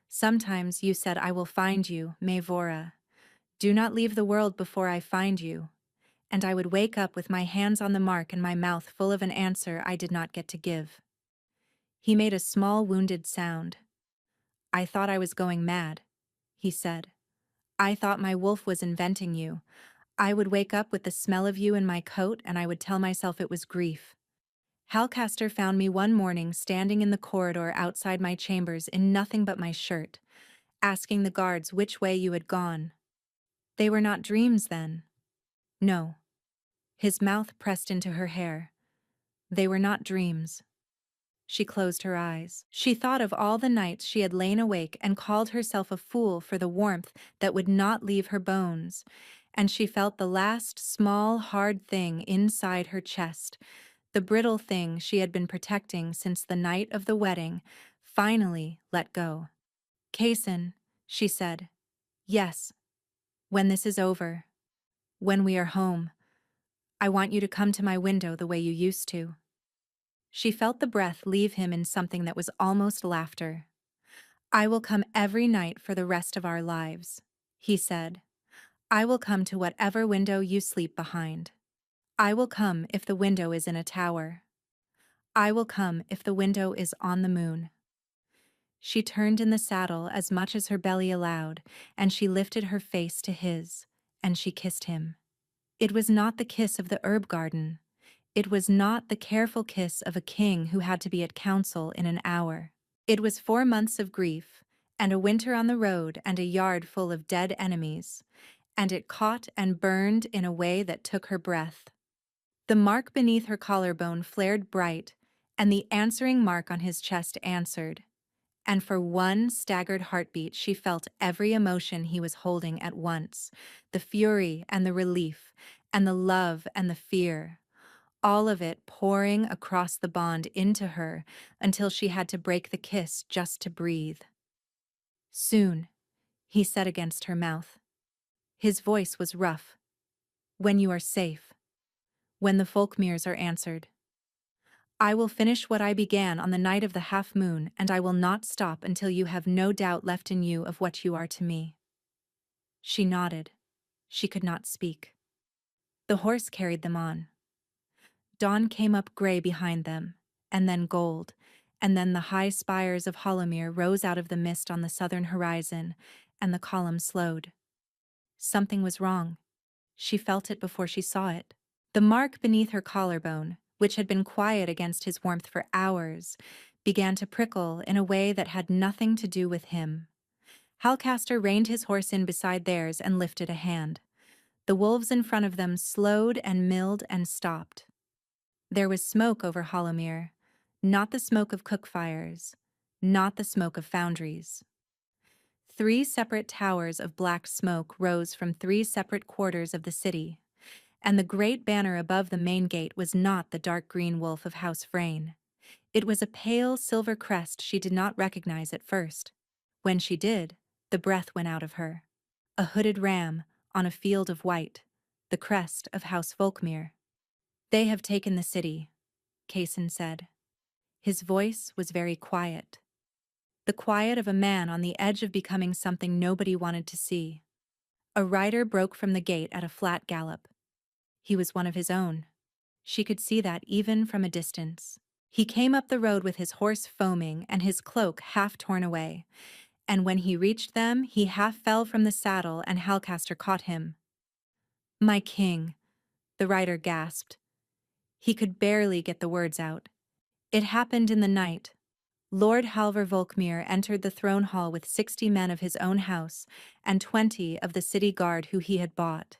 Sometimes you said, 'I will find you, Mevora. Do not leave the world before I find you.' And I would wake up with my hands on the mark and my mouth full of an answer I did not get to give." He made a small wounded sound. "I thought I was going mad," he said. "I thought my wolf was inventing you. I would wake up with the smell of you in my coat and I would tell myself it was grief. Halcaster found me one morning standing in the corridor outside my chambers in nothing but my shirt, asking the guards which way you had gone. They were not dreams then." "No." His mouth pressed into her hair. "They were not dreams." She closed her eyes. She thought of all the nights she had lain awake and called herself a fool for the warmth that would not leave her bones, and she felt the last small, hard thing inside her chest, the brittle thing she had been protecting since the night of the wedding, finally let go. "Kaysen," she said. "Yes. When this is over. When we are home. I want you to come to my window the way you used to." She felt the breath leave him in something that was almost laughter. "I will come every night for the rest of our lives," he said. "I will come to whatever window you sleep behind. I will come if the window is in a tower. I will come if the window is on the moon." She turned in the saddle as much as her belly allowed, and she lifted her face to his, and she kissed him. It was not the kiss of the herb garden. It was not the careful kiss of a king who had to be at council in an hour. It was 4 months of grief, and a winter on the road and a yard full of dead enemies, and it caught and burned in a way that took her breath. The mark beneath her collarbone flared bright, and the answering mark on his chest answered, and for one staggered heartbeat she felt every emotion he was holding at once, the fury and the relief, and the love and the fear, all of it pouring across the bond into her until she had to break the kiss just to breathe. Soon, he said against her mouth. His voice was rough. When you are safe. When the Folkmeres are answered. I will finish what I began on the night of the half-moon, and I will not stop until you have no doubt left in you of what you are to me. She nodded. She could not speak. The horse carried them on. Dawn came up gray behind them, and then gold, and then the high spires of Hollowmere rose out of the mist on the southern horizon, and the column slowed. Something was wrong. She felt it before she saw it. The mark beneath her collarbone, which had been quiet against his warmth for hours, began to prickle in a way that had nothing to do with him. Halcaster reined his horse in beside theirs and lifted a hand. The wolves in front of them slowed and milled and stopped. There was smoke over Hollowmere, not the smoke of cook fires, not the smoke of foundries. 3 separate towers of black smoke rose from 3 separate quarters of the city, and the great banner above the main gate was not the dark green wolf of House Vrain. It was a pale silver crest she did not recognize at first. When she did, the breath went out of her. A hooded ram on a field of white, the crest of House Folkmere. They have taken the city, Kaysen said. His voice was very quiet. The quiet of a man on the edge of becoming something nobody wanted to see. A rider broke from the gate at a flat gallop. He was one of his own. She could see that even from a distance. He came up the road with his horse foaming and his cloak half torn away, and when he reached them, he half fell from the saddle and Halcaster caught him. My king, the rider gasped. He could barely get the words out. It happened in the night. Lord Halvor Volkmere entered the throne hall with 60 men of his own house and 20 of the city guard who he had bought.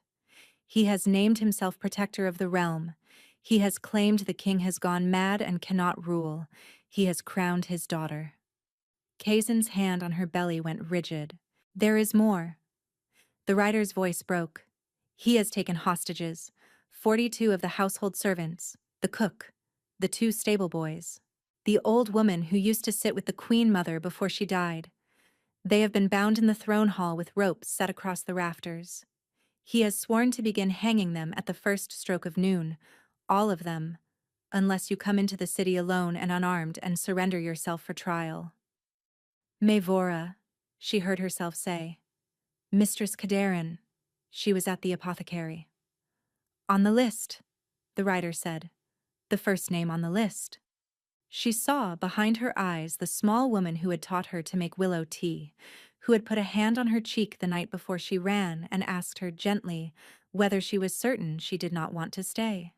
He has named himself protector of the realm. He has claimed the king has gone mad and cannot rule. He has crowned his daughter. Kaysen's hand on her belly went rigid. There is more. The rider's voice broke. He has taken hostages, 42 of the household servants, the cook, the 2 stable boys, the old woman who used to sit with the Queen Mother before she died. They have been bound in the throne hall with ropes set across the rafters. He has sworn to begin hanging them at the first stroke of noon, all of them, unless you come into the city alone and unarmed and surrender yourself for trial. Mevora, she heard herself say. Mistress Kadarin. She was at the apothecary. On the list, the rider said. The first name on the list. She saw behind her eyes the small woman who had taught her to make willow tea, who had put a hand on her cheek the night before she ran and asked her gently whether she was certain she did not want to stay.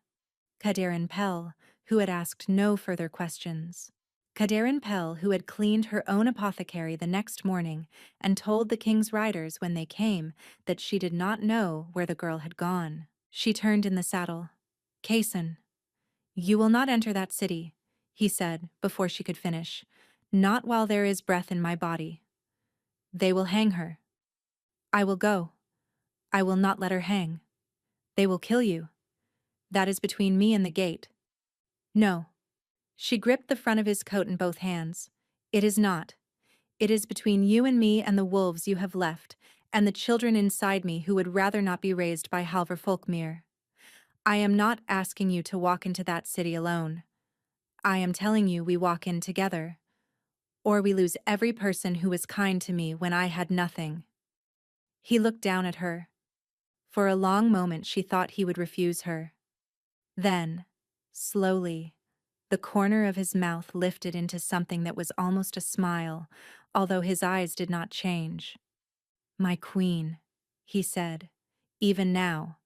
Kadarin Pell, who had asked no further questions. Kadarin Pell, who had cleaned her own apothecary the next morning and told the king's riders when they came that she did not know where the girl had gone. She turned in the saddle. Kaysen, you will not enter that city, he said before she could finish. Not while there is breath in my body. They will hang her. I will go. I will not let her hang. They will kill you. That is between me and the gate. No. She gripped the front of his coat in both hands. It is not. It is between you and me and the wolves you have left, and the children inside me who would rather not be raised by Halvor Folkmere. I am not asking you to walk into that city alone. I am telling you we walk in together. Or we lose every person who was kind to me when I had nothing. He looked down at her. For a long moment she thought he would refuse her. Then, slowly, the corner of his mouth lifted into something that was almost a smile, although his eyes did not change. My queen, he said, even now.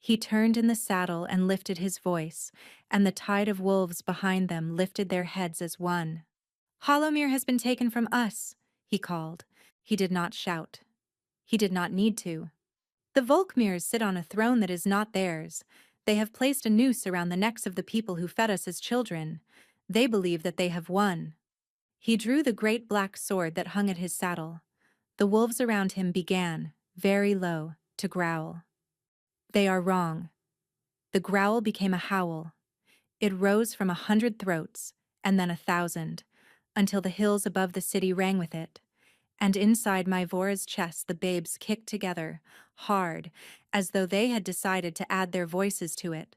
He turned in the saddle and lifted his voice, and the tide of wolves behind them lifted their heads as one. Hollowmere has been taken from us, he called. He did not shout. He did not need to. The Volkmeres sit on a throne that is not theirs. They have placed a noose around the necks of the people who fed us as children. They believe that they have won. He drew the great black sword that hung at his saddle. The wolves around him began, very low, to growl. They are wrong. The growl became a howl. It rose from 100 throats, and then 1,000, until the hills above the city rang with it, and inside Myvora's chest the babes kicked together, hard, as though they had decided to add their voices to it.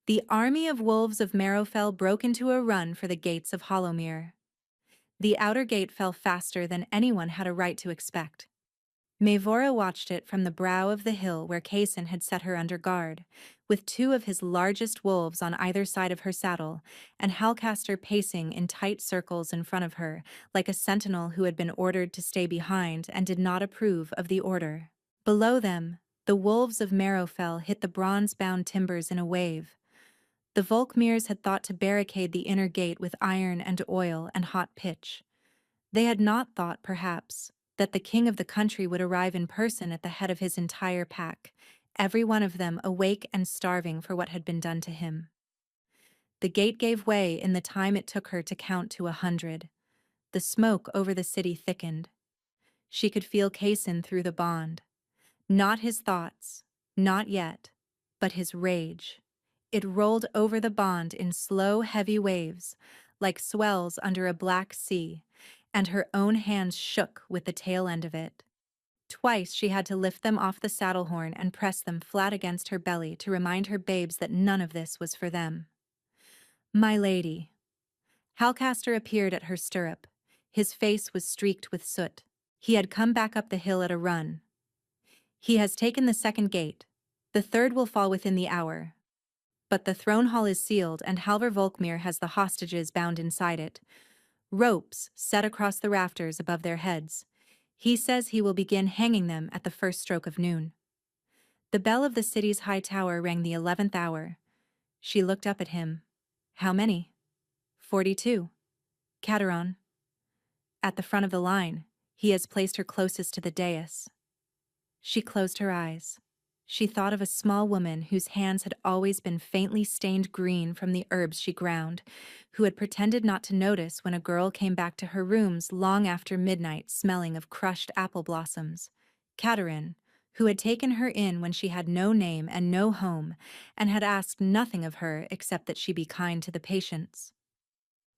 The army of wolves of Marrowfell broke into a run for the gates of Hollowmere. The outer gate fell faster than anyone had a right to expect. Mavora watched it from the brow of the hill where Kaysen had set her under guard, with two of his largest wolves on either side of her saddle, and Halcaster pacing in tight circles in front of her, like a sentinel who had been ordered to stay behind and did not approve of the order. Below them, the wolves of Marrowfell hit the bronze-bound timbers in a wave. The Volkmeers had thought to barricade the inner gate with iron and oil and hot pitch. They had not thought, perhaps, that the king of the country would arrive in person at the head of his entire pack, every one of them awake and starving for what had been done to him. The gate gave way in the time it took her to count to 100. The smoke over the city thickened. She could feel Kaysen through the bond. Not his thoughts, not yet, but his rage. It rolled over the bond in slow, heavy waves, like swells under a black sea, and her own hands shook with the tail end of it. Twice she had to lift them off the saddle horn and press them flat against her belly to remind her babes that none of this was for them. My lady. Halcaster appeared at her stirrup. His face was streaked with soot. He had come back up the hill at a run. He has taken the second gate. The third will fall within the hour. But the throne hall is sealed and Halvar Volkmere has the hostages bound inside it. Ropes set across the rafters above their heads. He says he will begin hanging them at the first stroke of noon. The bell of the city's high tower rang the 11th hour. She looked up at him. How many? 42. Cateron. At the front of the line, he has placed her closest to the dais. She closed her eyes. She thought of a small woman whose hands had always been faintly stained green from the herbs she ground, who had pretended not to notice when a girl came back to her rooms long after midnight smelling of crushed apple blossoms. Caterin, who had taken her in when she had no name and no home, and had asked nothing of her except that she be kind to the patients.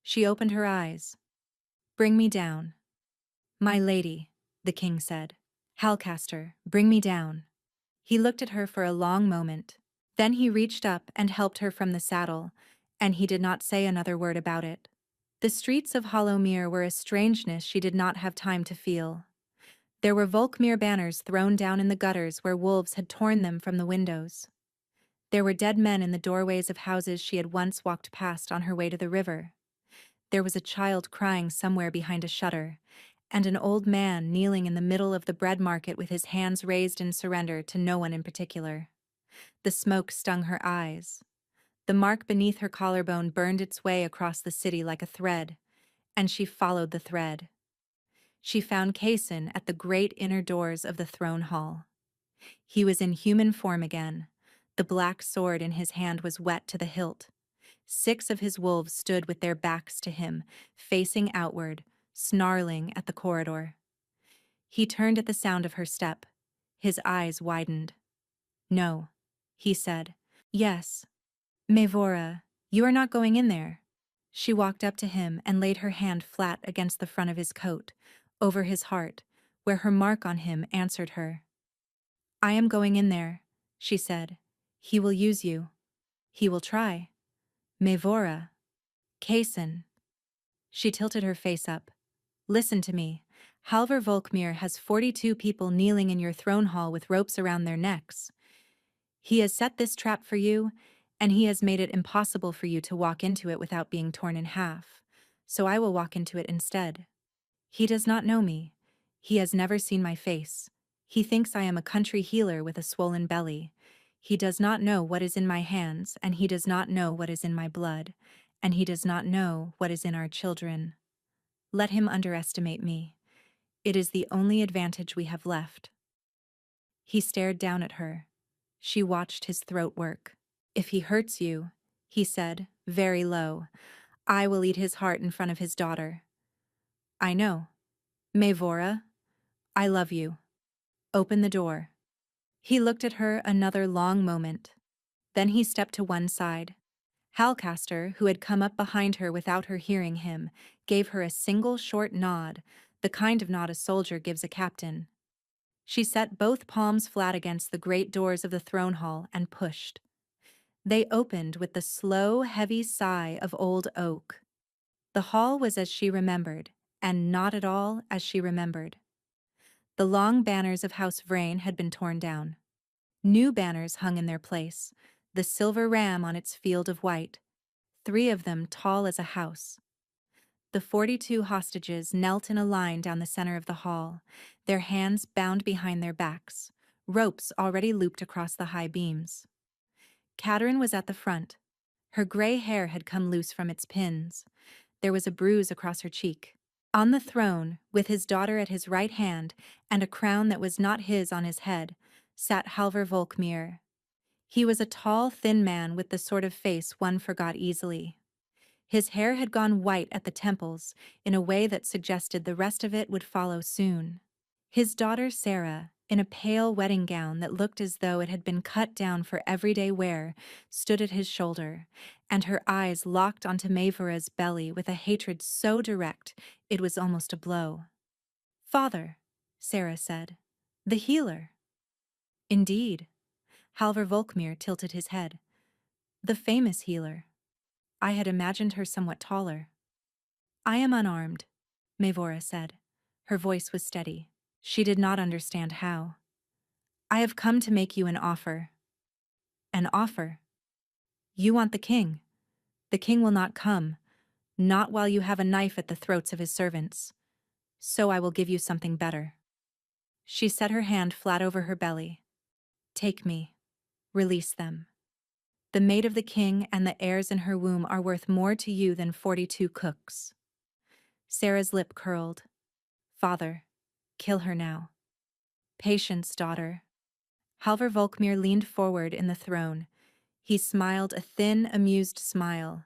She opened her eyes. Bring me down. My lady, the king said. Halcaster, bring me down. He looked at her for a long moment. Then he reached up and helped her from the saddle, and he did not say another word about it. The streets of Hollowmere were a strangeness she did not have time to feel. There were Volkmere banners thrown down in the gutters where wolves had torn them from the windows. There were dead men in the doorways of houses she had once walked past on her way to the river. There was a child crying somewhere behind a shutter, and an old man kneeling in the middle of the bread market with his hands raised in surrender to no one in particular. The smoke stung her eyes. The mark beneath her collarbone burned its way across the city like a thread, and she followed the thread. She found Kaysen at the great inner doors of the throne hall. He was in human form again. The black sword in his hand was wet to the hilt. 6 of his wolves stood with their backs to him, facing outward, snarling at the corridor. He turned at the sound of her step. His eyes widened. No, he said. Yes. Mavora, you are not going in there. She walked up to him and laid her hand flat against the front of his coat, over his heart, where her mark on him answered her. I am going in there, she said. He will use you. He will try. Mavora. Kaysen. She tilted her face up. Listen to me. Halvar Volkmere has 42 people kneeling in your throne hall with ropes around their necks. He has set this trap for you, and he has made it impossible for you to walk into it without being torn in half. So I will walk into it instead. He does not know me. He has never seen my face. He thinks I am a country healer with a swollen belly. He does not know what is in my hands, and he does not know what is in my blood, and he does not know what is in our children. Let him underestimate me. It is the only advantage we have left. He stared down at her. She watched his throat work. If he hurts you, he said, very low, I will eat his heart in front of his daughter. I know. Mavora, I love you. Open the door. He looked at her another long moment. Then he stepped to one side. Halcaster, who had come up behind her without her hearing him, gave her a single short nod, the kind of nod a soldier gives a captain. She set both palms flat against the great doors of the throne hall and pushed. They opened with the slow, heavy sigh of old oak. The hall was as she remembered, and not at all as she remembered. The long banners of House Vrain had been torn down. New banners hung in their place, the silver ram on its field of white, 3 of them tall as a house. The 42 hostages knelt in a line down the center of the hall, their hands bound behind their backs, ropes already looped across the high beams. Katerin was at the front. Her gray hair had come loose from its pins. There was a bruise across her cheek. On the throne, with his daughter at his right hand and a crown that was not his on his head, sat Halvor Volkmir. He was a tall, thin man with the sort of face one forgot easily. His hair had gone white at the temples in a way that suggested the rest of it would follow soon. His daughter Sarah, in a pale wedding gown that looked as though it had been cut down for everyday wear, stood at his shoulder, and her eyes locked onto Maevora's belly with a hatred so direct it was almost a blow. "Father," Sarah said, "the healer." "Indeed." Halvor Volkmir tilted his head. "The famous healer. I had imagined her somewhat taller." "I am unarmed," Maevora said. Her voice was steady. She did not understand how. "I have come to make you an offer." "An offer? You want the king. The king will not come, not while you have a knife at the throats of his servants. So I will give you something better." She set her hand flat over her belly. "Take me. Release them. The maid of the king and the heirs in her womb are worth more to you than 42 cooks." Sarah's lip curled. "Father, kill her now." "Patience, daughter." Halvor Volkmir leaned forward in the throne. He smiled a thin, amused smile.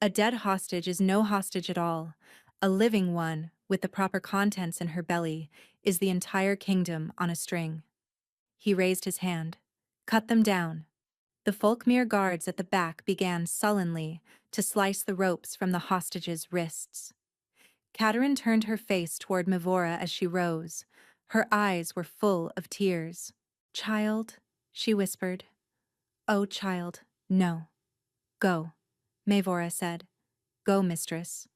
A dead hostage is no hostage at all. A living one, with the proper contents in her belly, is the entire kingdom on a string. He raised his hand. "Cut them down." The Folkmere guards at the back began sullenly to slice the ropes from the hostages' wrists. Katerin turned her face toward Maevora as she rose. Her eyes were full of tears. "Child," she whispered. "Oh, child, no. Go," Maevora said. "Go, mistress."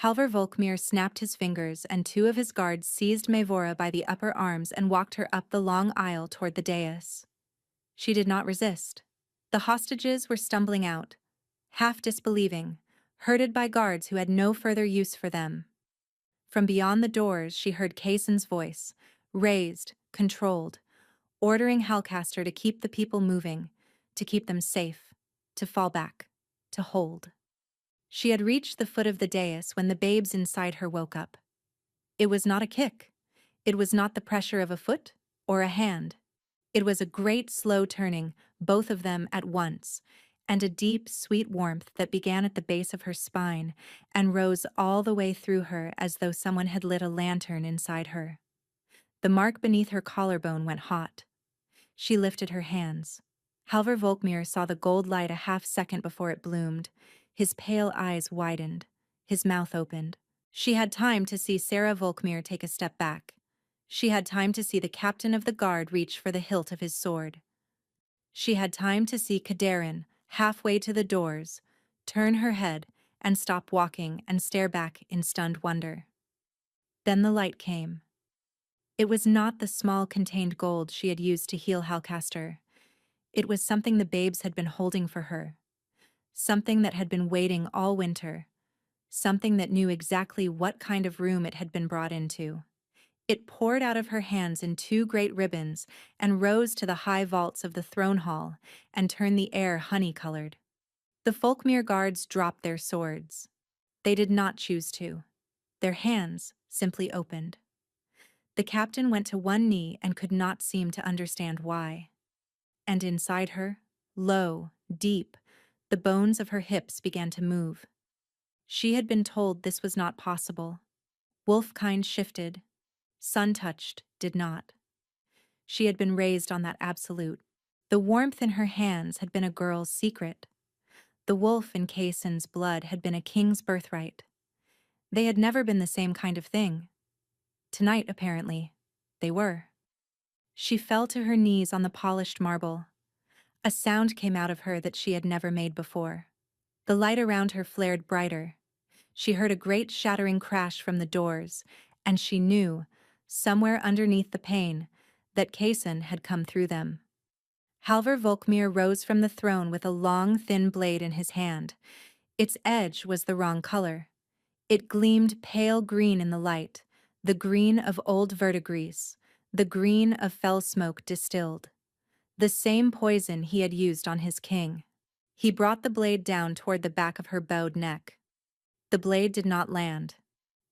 Halvor Volkmir snapped his fingers, and 2 of his guards seized Maevora by the upper arms and walked her up the long aisle toward the dais. She did not resist. The hostages were stumbling out, half disbelieving, herded by guards who had no further use for them. From beyond the doors she heard Kaysen's voice, raised, controlled, ordering Hellcaster to keep the people moving, to keep them safe, to fall back, to hold. She had reached the foot of the dais when the babes inside her woke up. It was not a kick. It was not the pressure of a foot or a hand. It was a great slow turning, both of them at once, and a deep, sweet warmth that began at the base of her spine and rose all the way through her as though someone had lit a lantern inside her. The mark beneath her collarbone went hot. She lifted her hands. Halvor Volkmir saw the gold light a half-second before it bloomed. His pale eyes widened. His mouth opened. She had time to see Sarah Volkmir take a step back. She had time to see the captain of the guard reach for the hilt of his sword. She had time to see Kaderin, halfway to the doors, turn her head and stop walking and stare back in stunned wonder. Then the light came. It was not the small contained gold she had used to heal Hellcaster. It was something the babes had been holding for her. Something that had been waiting all winter. Something that knew exactly what kind of room it had been brought into. It poured out of her hands in 2 great ribbons and rose to the high vaults of the throne hall and turned the air honey-colored. The Folkmere guards dropped their swords. They did not choose to. Their hands simply opened. The captain went to one knee and could not seem to understand why. And inside her, low, deep, the bones of her hips began to move. She had been told this was not possible. Wolfkind shifted. Sun-touched did not. She had been raised on that absolute. The warmth in her hands had been a girl's secret. The wolf in Kaysen's blood had been a king's birthright. They had never been the same kind of thing. Tonight, apparently, they were. She fell to her knees on the polished marble. A sound came out of her that she had never made before. The light around her flared brighter. She heard a great shattering crash from the doors, and she knew, somewhere underneath the pain, that Kaysen had come through them. Halvor Volkmir rose from the throne with a long, thin blade in his hand. Its edge was the wrong color. It gleamed pale green in the light, the green of old verdigris, the green of fell smoke distilled. The same poison he had used on his king. He brought the blade down toward the back of her bowed neck. The blade did not land.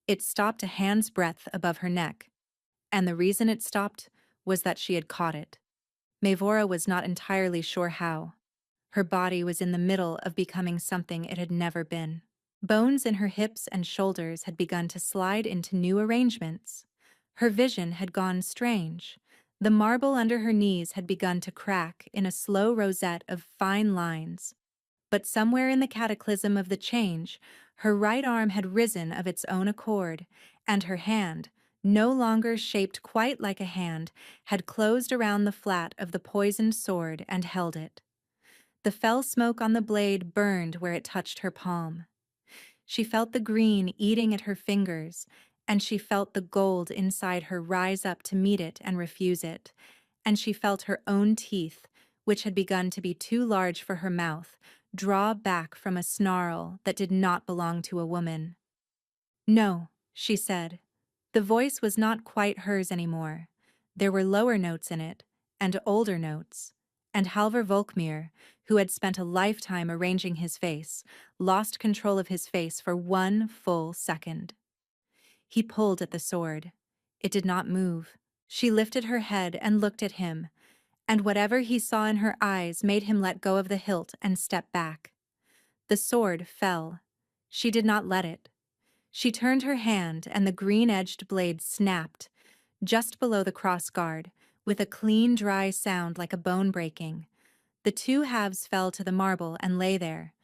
It stopped a hand's breadth above her neck, and the reason it stopped was that she had caught it. Mavora was not entirely sure how. Her body was in the middle of becoming something it had never been. Bones in her hips and shoulders had begun to slide into new arrangements. Her vision had gone strange. The marble under her knees had begun to crack in a slow rosette of fine lines. But somewhere in the cataclysm of the change, her right arm had risen of its own accord, and her hand, no longer shaped quite like a hand, had closed around the flat of the poisoned sword and held it. The fell smoke on the blade burned where it touched her palm. She felt the green eating at her fingers, and she felt the gold inside her rise up to meet it and refuse it, and she felt her own teeth, which had begun to be too large for her mouth, draw back from a snarl that did not belong to a woman. "No," she said. The voice was not quite hers anymore. There were lower notes in it, and older notes. And Halvor Volkmir, who had spent a lifetime arranging his face, lost control of his face for 1 full second. He pulled at the sword. It did not move. She lifted her head and looked at him, and whatever he saw in her eyes made him let go of the hilt and step back. The sword fell. She did not let it. She turned her hand, and the green-edged blade snapped, just below the cross guard, with a clean, dry sound like a bone breaking. The two halves fell to the marble and lay there.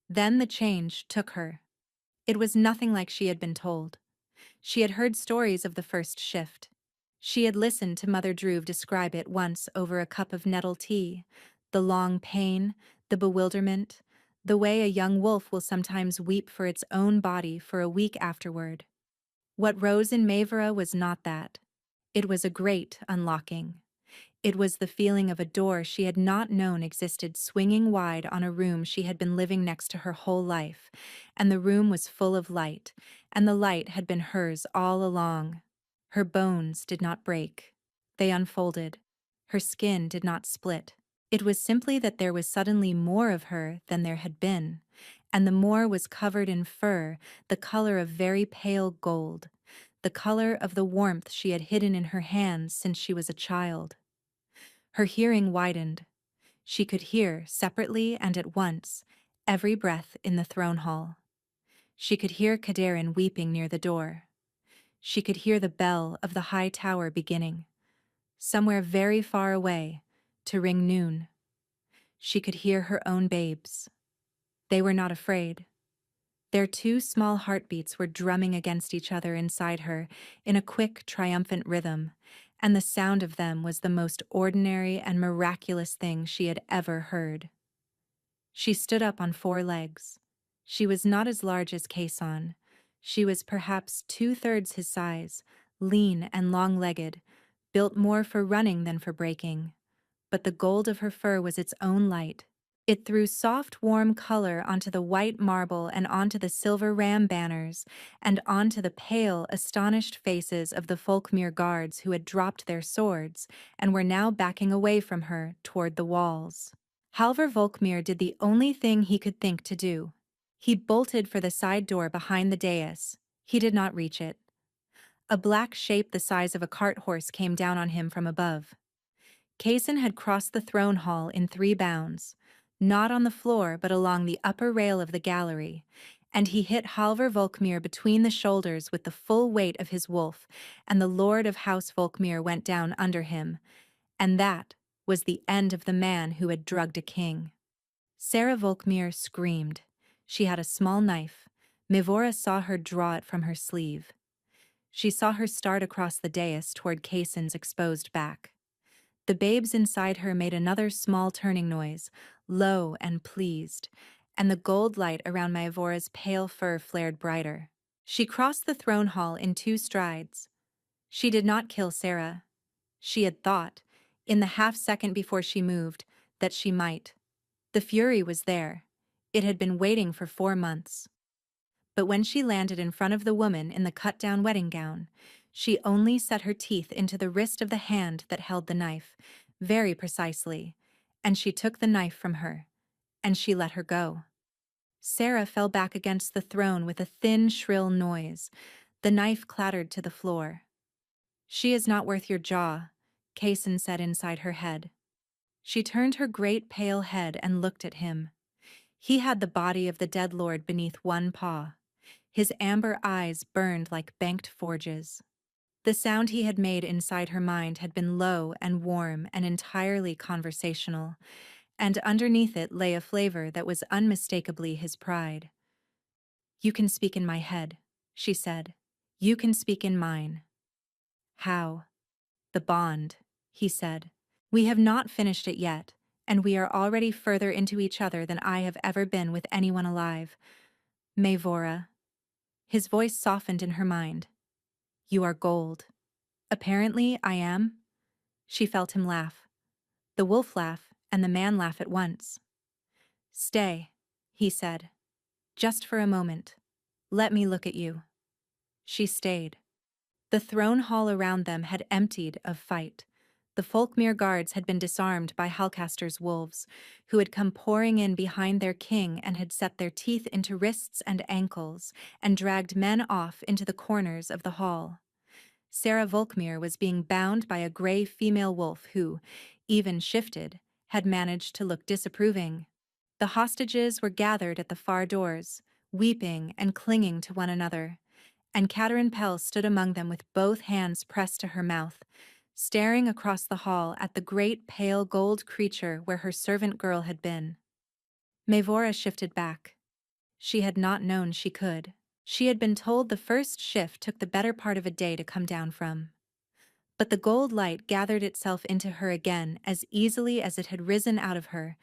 Then the change took her. It was nothing like she had been told. She had heard stories of the first shift. She had listened to Mother Druve describe it once over a cup of nettle tea, the long pain, the bewilderment, the way a young wolf will sometimes weep for its own body for a week afterward. What rose in Mavora was not that. It was a great unlocking. It was the feeling of a door she had not known existed swinging wide on a room she had been living next to her whole life, and the room was full of light, and the light had been hers all along. Her bones did not break. They unfolded. Her skin did not split. It was simply that there was suddenly more of her than there had been, and the more was covered in fur, the color of very pale gold, the color of the warmth she had hidden in her hands since she was a child. Her hearing widened. She could hear, separately and at once, every breath in the throne hall. She could hear Kaderin weeping near the door. She could hear the bell of the high tower beginning, somewhere very far away, to ring noon. She could hear her own babes. They were not afraid. Their 2 small heartbeats were drumming against each other inside her in a quick, triumphant rhythm, and the sound of them was the most ordinary and miraculous thing she had ever heard. She stood up on 4 legs. She was not as large as Kaysen. She was perhaps 2/3 his size, lean and long-legged, built more for running than for breaking. But the gold of her fur was its own light. It threw soft, warm color onto the white marble and onto the silver ram banners, and onto the pale, astonished faces of the Folkmere guards who had dropped their swords and were now backing away from her toward the walls. Halvor Volkmir did the only thing he could think to do. He bolted for the side door behind the dais. He did not reach it. A black shape the size of a cart horse came down on him from above. Kaysen had crossed the throne hall in 3 bounds, not on the floor but along the upper rail of the gallery, and he hit Halvor Volkmir between the shoulders with the full weight of his wolf, and the lord of House Volkmir went down under him, and that was the end of the man who had drugged a king. Sarah Volkmir screamed. She had a small knife. Mavora saw her draw it from her sleeve. She saw her start across the dais toward Kaysen's exposed back. The babes inside her made another small turning noise, low and pleased, and the gold light around Maevora's pale fur flared brighter. She crossed the throne hall in 2 strides. She did not kill Sarah. She had thought, in the half-second before she moved, that she might. The fury was there. It had been waiting for 4 months. But when she landed in front of the woman in the cut-down wedding gown, she only set her teeth into the wrist of the hand that held the knife, very precisely, and she took the knife from her, and she let her go. Sarah fell back against the throne with a thin, shrill noise. The knife clattered to the floor. "She is not worth your jaw," Kaysen said inside her head. She turned her great pale head and looked at him. He had the body of the dead lord beneath one paw. His amber eyes burned like banked forges. The sound he had made inside her mind had been low and warm and entirely conversational, and underneath it lay a flavor that was unmistakably his pride. "You can speak in my head," she said. "You can speak in mine." "How?" "The bond," he said. "We have not finished it yet, and we are already further into each other than I have ever been with anyone alive. Maevora." His voice softened in her mind. "You are gold." "Apparently, I am." She felt him laugh. The wolf laugh and the man laugh at once. "Stay," he said. "Just for a moment. Let me look at you." She stayed. The throne hall around them had emptied of fight. The Folkmere guards had been disarmed by Halcaster's wolves, who had come pouring in behind their king and had set their teeth into wrists and ankles, and dragged men off into the corners of the hall. Sarah Volkmere was being bound by a gray female wolf who, even shifted, had managed to look disapproving. The hostages were gathered at the far doors, weeping and clinging to one another, and Katerin Pell stood among them with both hands pressed to her mouth, staring across the hall at the great pale gold creature where her servant girl had been. Maevora shifted back. She had not known she could. She had been told the first shift took the better part of a day to come down from. But the gold light gathered itself into her again as easily as it had risen out of her,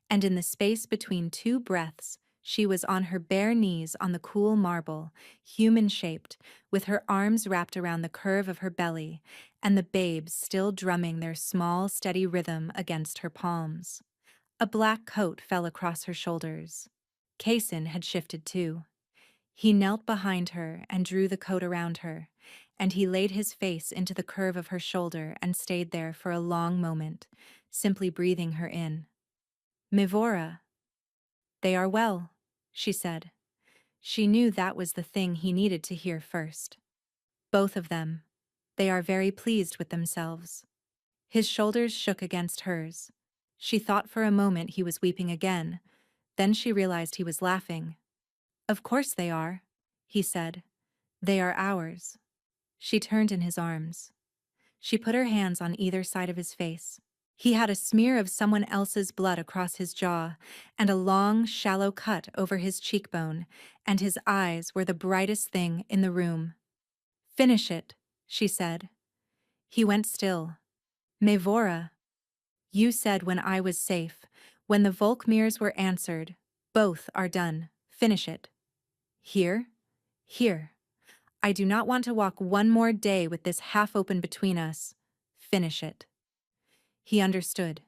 and in the space between 2 breaths, she was on her bare knees on the cool marble, human-shaped, with her arms wrapped around the curve of her belly, and the babes still drumming their small, steady rhythm against her palms. A black coat fell across her shoulders. Kaysen had shifted too. He knelt behind her and drew the coat around her, and he laid his face into the curve of her shoulder and stayed there for a long moment, simply breathing her in. "Maevora." "They are well," she said. She knew that was the thing he needed to hear first. "Both of them. They are very pleased with themselves." His shoulders shook against hers. She thought for a moment he was weeping again. Then she realized he was laughing. "Of course they are," he said. "They are ours." She turned in his arms. She put her hands on either side of his face. He had a smear of someone else's blood across his jaw, and a long, shallow cut over his cheekbone, and his eyes were the brightest thing in the room. "Finish it," she said. He went still. "Maevora, you said when I was safe, when the Volkmeres were answered, both are done. Finish it." "Here? Here. I do not want to walk one more day with this half open between us. Finish it." He understood.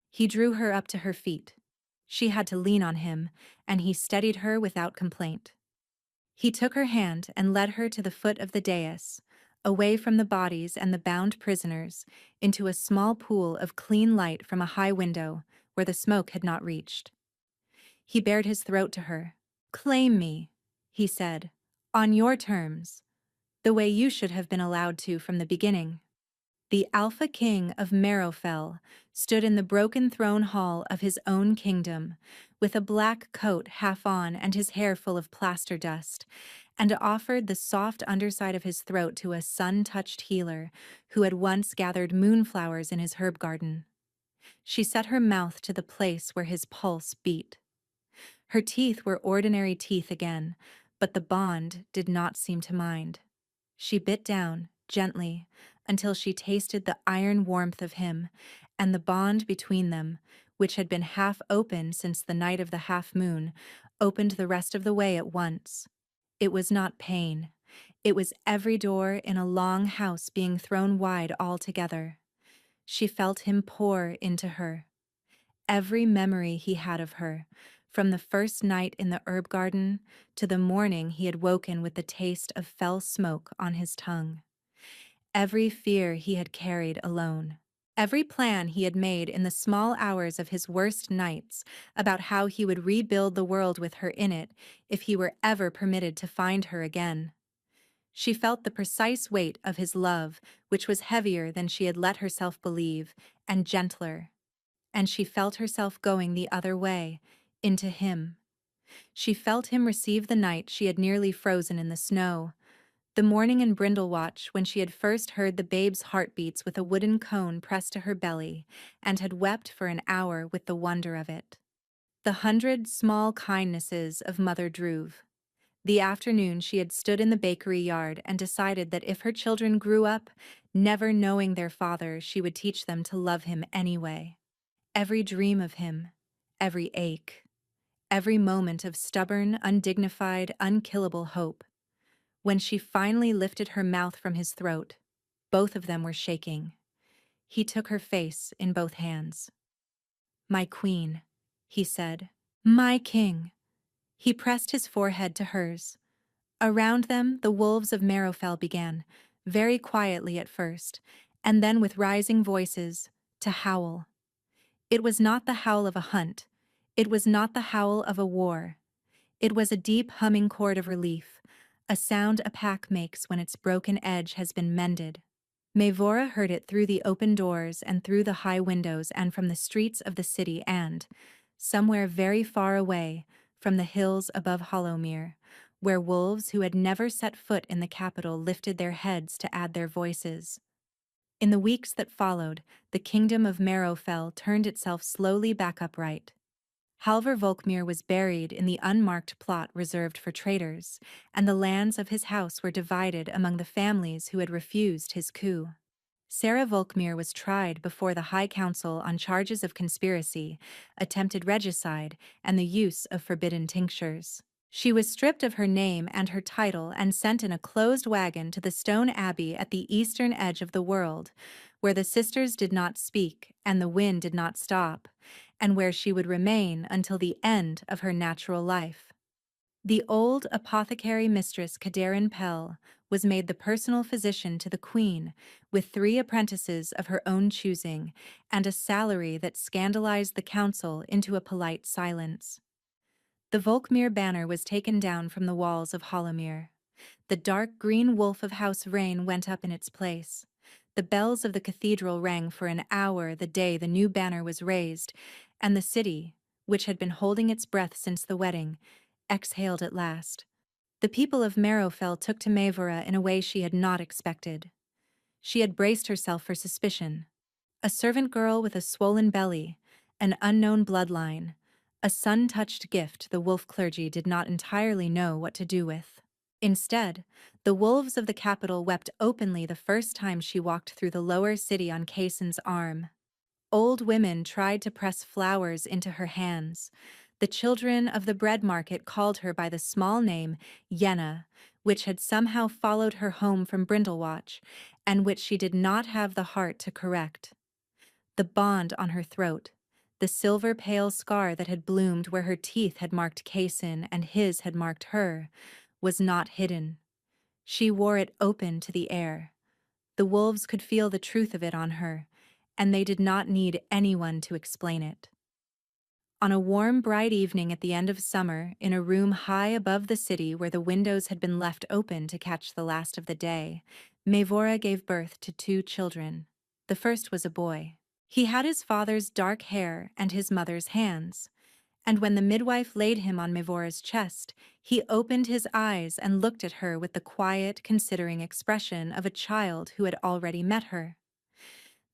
He drew her up to her feet. She had to lean on him, and he steadied her without complaint. He took her hand and led her to the foot of the dais, away from the bodies and the bound prisoners, into a small pool of clean light from a high window where the smoke had not reached. He bared his throat to her. "Claim me," he said, "on your terms, the way you should have been allowed to from the beginning." The Alpha King of Marrowfell stood in the broken throne hall of his own kingdom, with a black coat half on and his hair full of plaster dust, and offered the soft underside of his throat to a sun-touched healer who had once gathered moonflowers in his herb garden. She set her mouth to the place where his pulse beat. Her teeth were ordinary teeth again, but the bond did not seem to mind. She bit down, gently, until she tasted the iron warmth of him, and the bond between them, which had been half open since the night of the half moon, opened the rest of the way at once. It was not pain. It was every door in a long house being thrown wide altogether. She felt him pour into her. Every memory he had of her, from the first night in the herb garden to the morning he had woken with the taste of fell smoke on his tongue. Every fear he had carried alone. Every plan he had made in the small hours of his worst nights about how he would rebuild the world with her in it if he were ever permitted to find her again. She felt the precise weight of his love, which was heavier than she had let herself believe, and gentler. And she felt herself going the other way, into him. She felt him receive the night she had nearly frozen in the snow, the morning in Brindlewatch when she had first heard the babe's heartbeats with a wooden cone pressed to her belly, and had wept for an hour with the wonder of it. The 100 small kindnesses of Mother Druve. The afternoon she had stood in the bakery yard and decided that if her children grew up, never knowing their father, she would teach them to love him anyway. Every dream of him, every ache, every moment of stubborn, undignified, unkillable hope. When she finally lifted her mouth from his throat, both of them were shaking. He took her face in both hands. "My queen," he said. "My king." He pressed his forehead to hers. Around them, the wolves of Marrowfell began, very quietly at first, and then with rising voices, to howl. It was not the howl of a hunt. It was not the howl of a war. It was a deep humming chord of relief, a sound a pack makes when its broken edge has been mended. Maevora heard it through the open doors and through the high windows and from the streets of the city and, somewhere very far away, from the hills above Hollowmere, where wolves who had never set foot in the capital lifted their heads to add their voices. In the weeks that followed, the kingdom of Marrowfell turned itself slowly back upright. Halvor Volkmir was buried in the unmarked plot reserved for traitors, and the lands of his house were divided among the families who had refused his coup. Sarah Volkmir was tried before the High Council on charges of conspiracy, attempted regicide, and the use of forbidden tinctures. She was stripped of her name and her title and sent in a closed wagon to the stone abbey at the eastern edge of the world, where the sisters did not speak and the wind did not stop, and where she would remain until the end of her natural life. The old apothecary mistress Caderin Pell was made the personal physician to the queen, with 3 apprentices of her own choosing, and a salary that scandalized the council into a polite silence. The Volkmere banner was taken down from the walls of Hollowmere. The dark green wolf of House Rain went up in its place. The bells of the cathedral rang for an hour the day the new banner was raised, and the city, which had been holding its breath since the wedding, exhaled at last. The people of Marrowfell took to Maevora in a way she had not expected. She had braced herself for suspicion. A servant girl with a swollen belly, an unknown bloodline, a sun-touched gift the wolf clergy did not entirely know what to do with. Instead, the wolves of the capital wept openly the first time she walked through the lower city on Kaysen's arm. Old women tried to press flowers into her hands. The children of the bread market called her by the small name Yenna, which had somehow followed her home from Brindlewatch, and which she did not have the heart to correct. The bond on her throat, the silver pale scar that had bloomed where her teeth had marked Kaysen and his had marked her, was not hidden. She wore it open to the air. The wolves could feel the truth of it on her, and they did not need anyone to explain it. On a warm, bright evening at the end of summer, in a room high above the city where the windows had been left open to catch the last of the day, Maevora gave birth to 2 children. The first was a boy. He had his father's dark hair and his mother's hands, and when the midwife laid him on Maevora's chest, he opened his eyes and looked at her with the quiet, considering expression of a child who had already met her.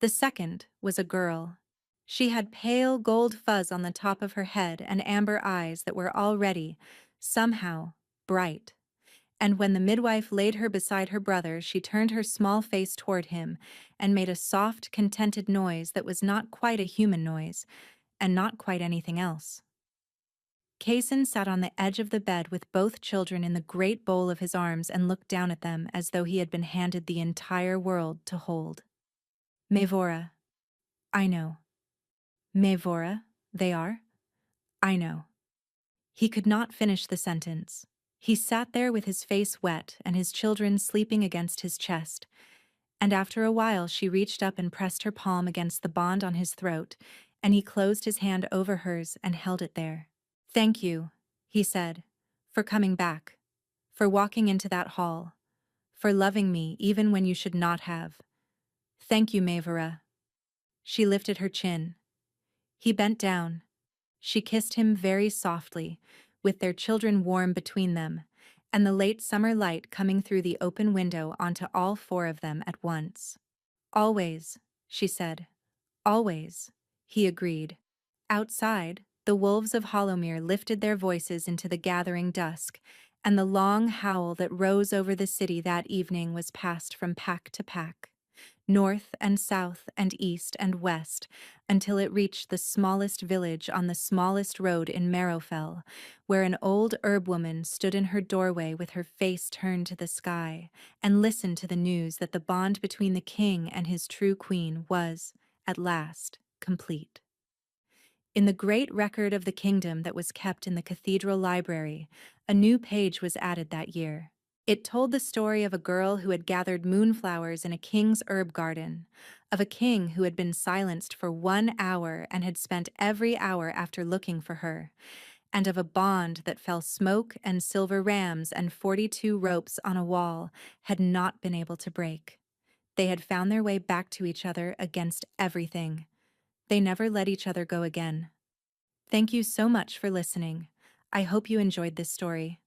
The second was a girl. She had pale gold fuzz on the top of her head and amber eyes that were already, somehow, bright, And when the midwife laid her beside her brother, she turned her small face toward him and made a soft, contented noise that was not quite a human noise, and not quite anything else. Kaysen sat on the edge of the bed with both children in the great bowl of his arms and looked down at them as though he had been handed the entire world to hold. Mevora. I know. Mevora, they are? I know. He could not finish the sentence. He sat there with his face wet and his children sleeping against his chest, and after a while she reached up and pressed her palm against the bond on his throat, and he closed his hand over hers and held it there. Thank you, he said, for coming back, for walking into that hall, for loving me even when you should not have. Thank you, Mavera. She lifted her chin. He bent down. She kissed him very softly, with their children warm between them, and the late summer light coming through the open window onto all four of them at once. Always, she said. Always, he agreed. Outside, the wolves of Hollowmere lifted their voices into the gathering dusk, and the long howl that rose over the city that evening was passed from pack to pack, north and south and east and west, until it reached the smallest village on the smallest road in Marrowfell, where an old herb woman stood in her doorway with her face turned to the sky, and listened to the news that the bond between the king and his true queen was, at last, complete. In the great record of the kingdom that was kept in the cathedral library, a new page was added that year. It told the story of a girl who had gathered moonflowers in a king's herb garden, of a king who had been silenced for 1 hour and had spent every hour after looking for her, and of a bond that fell smoke and silver rams and 42 ropes on a wall had not been able to break. They had found their way back to each other against everything. They never let each other go again. Thank you so much for listening. I hope you enjoyed this story.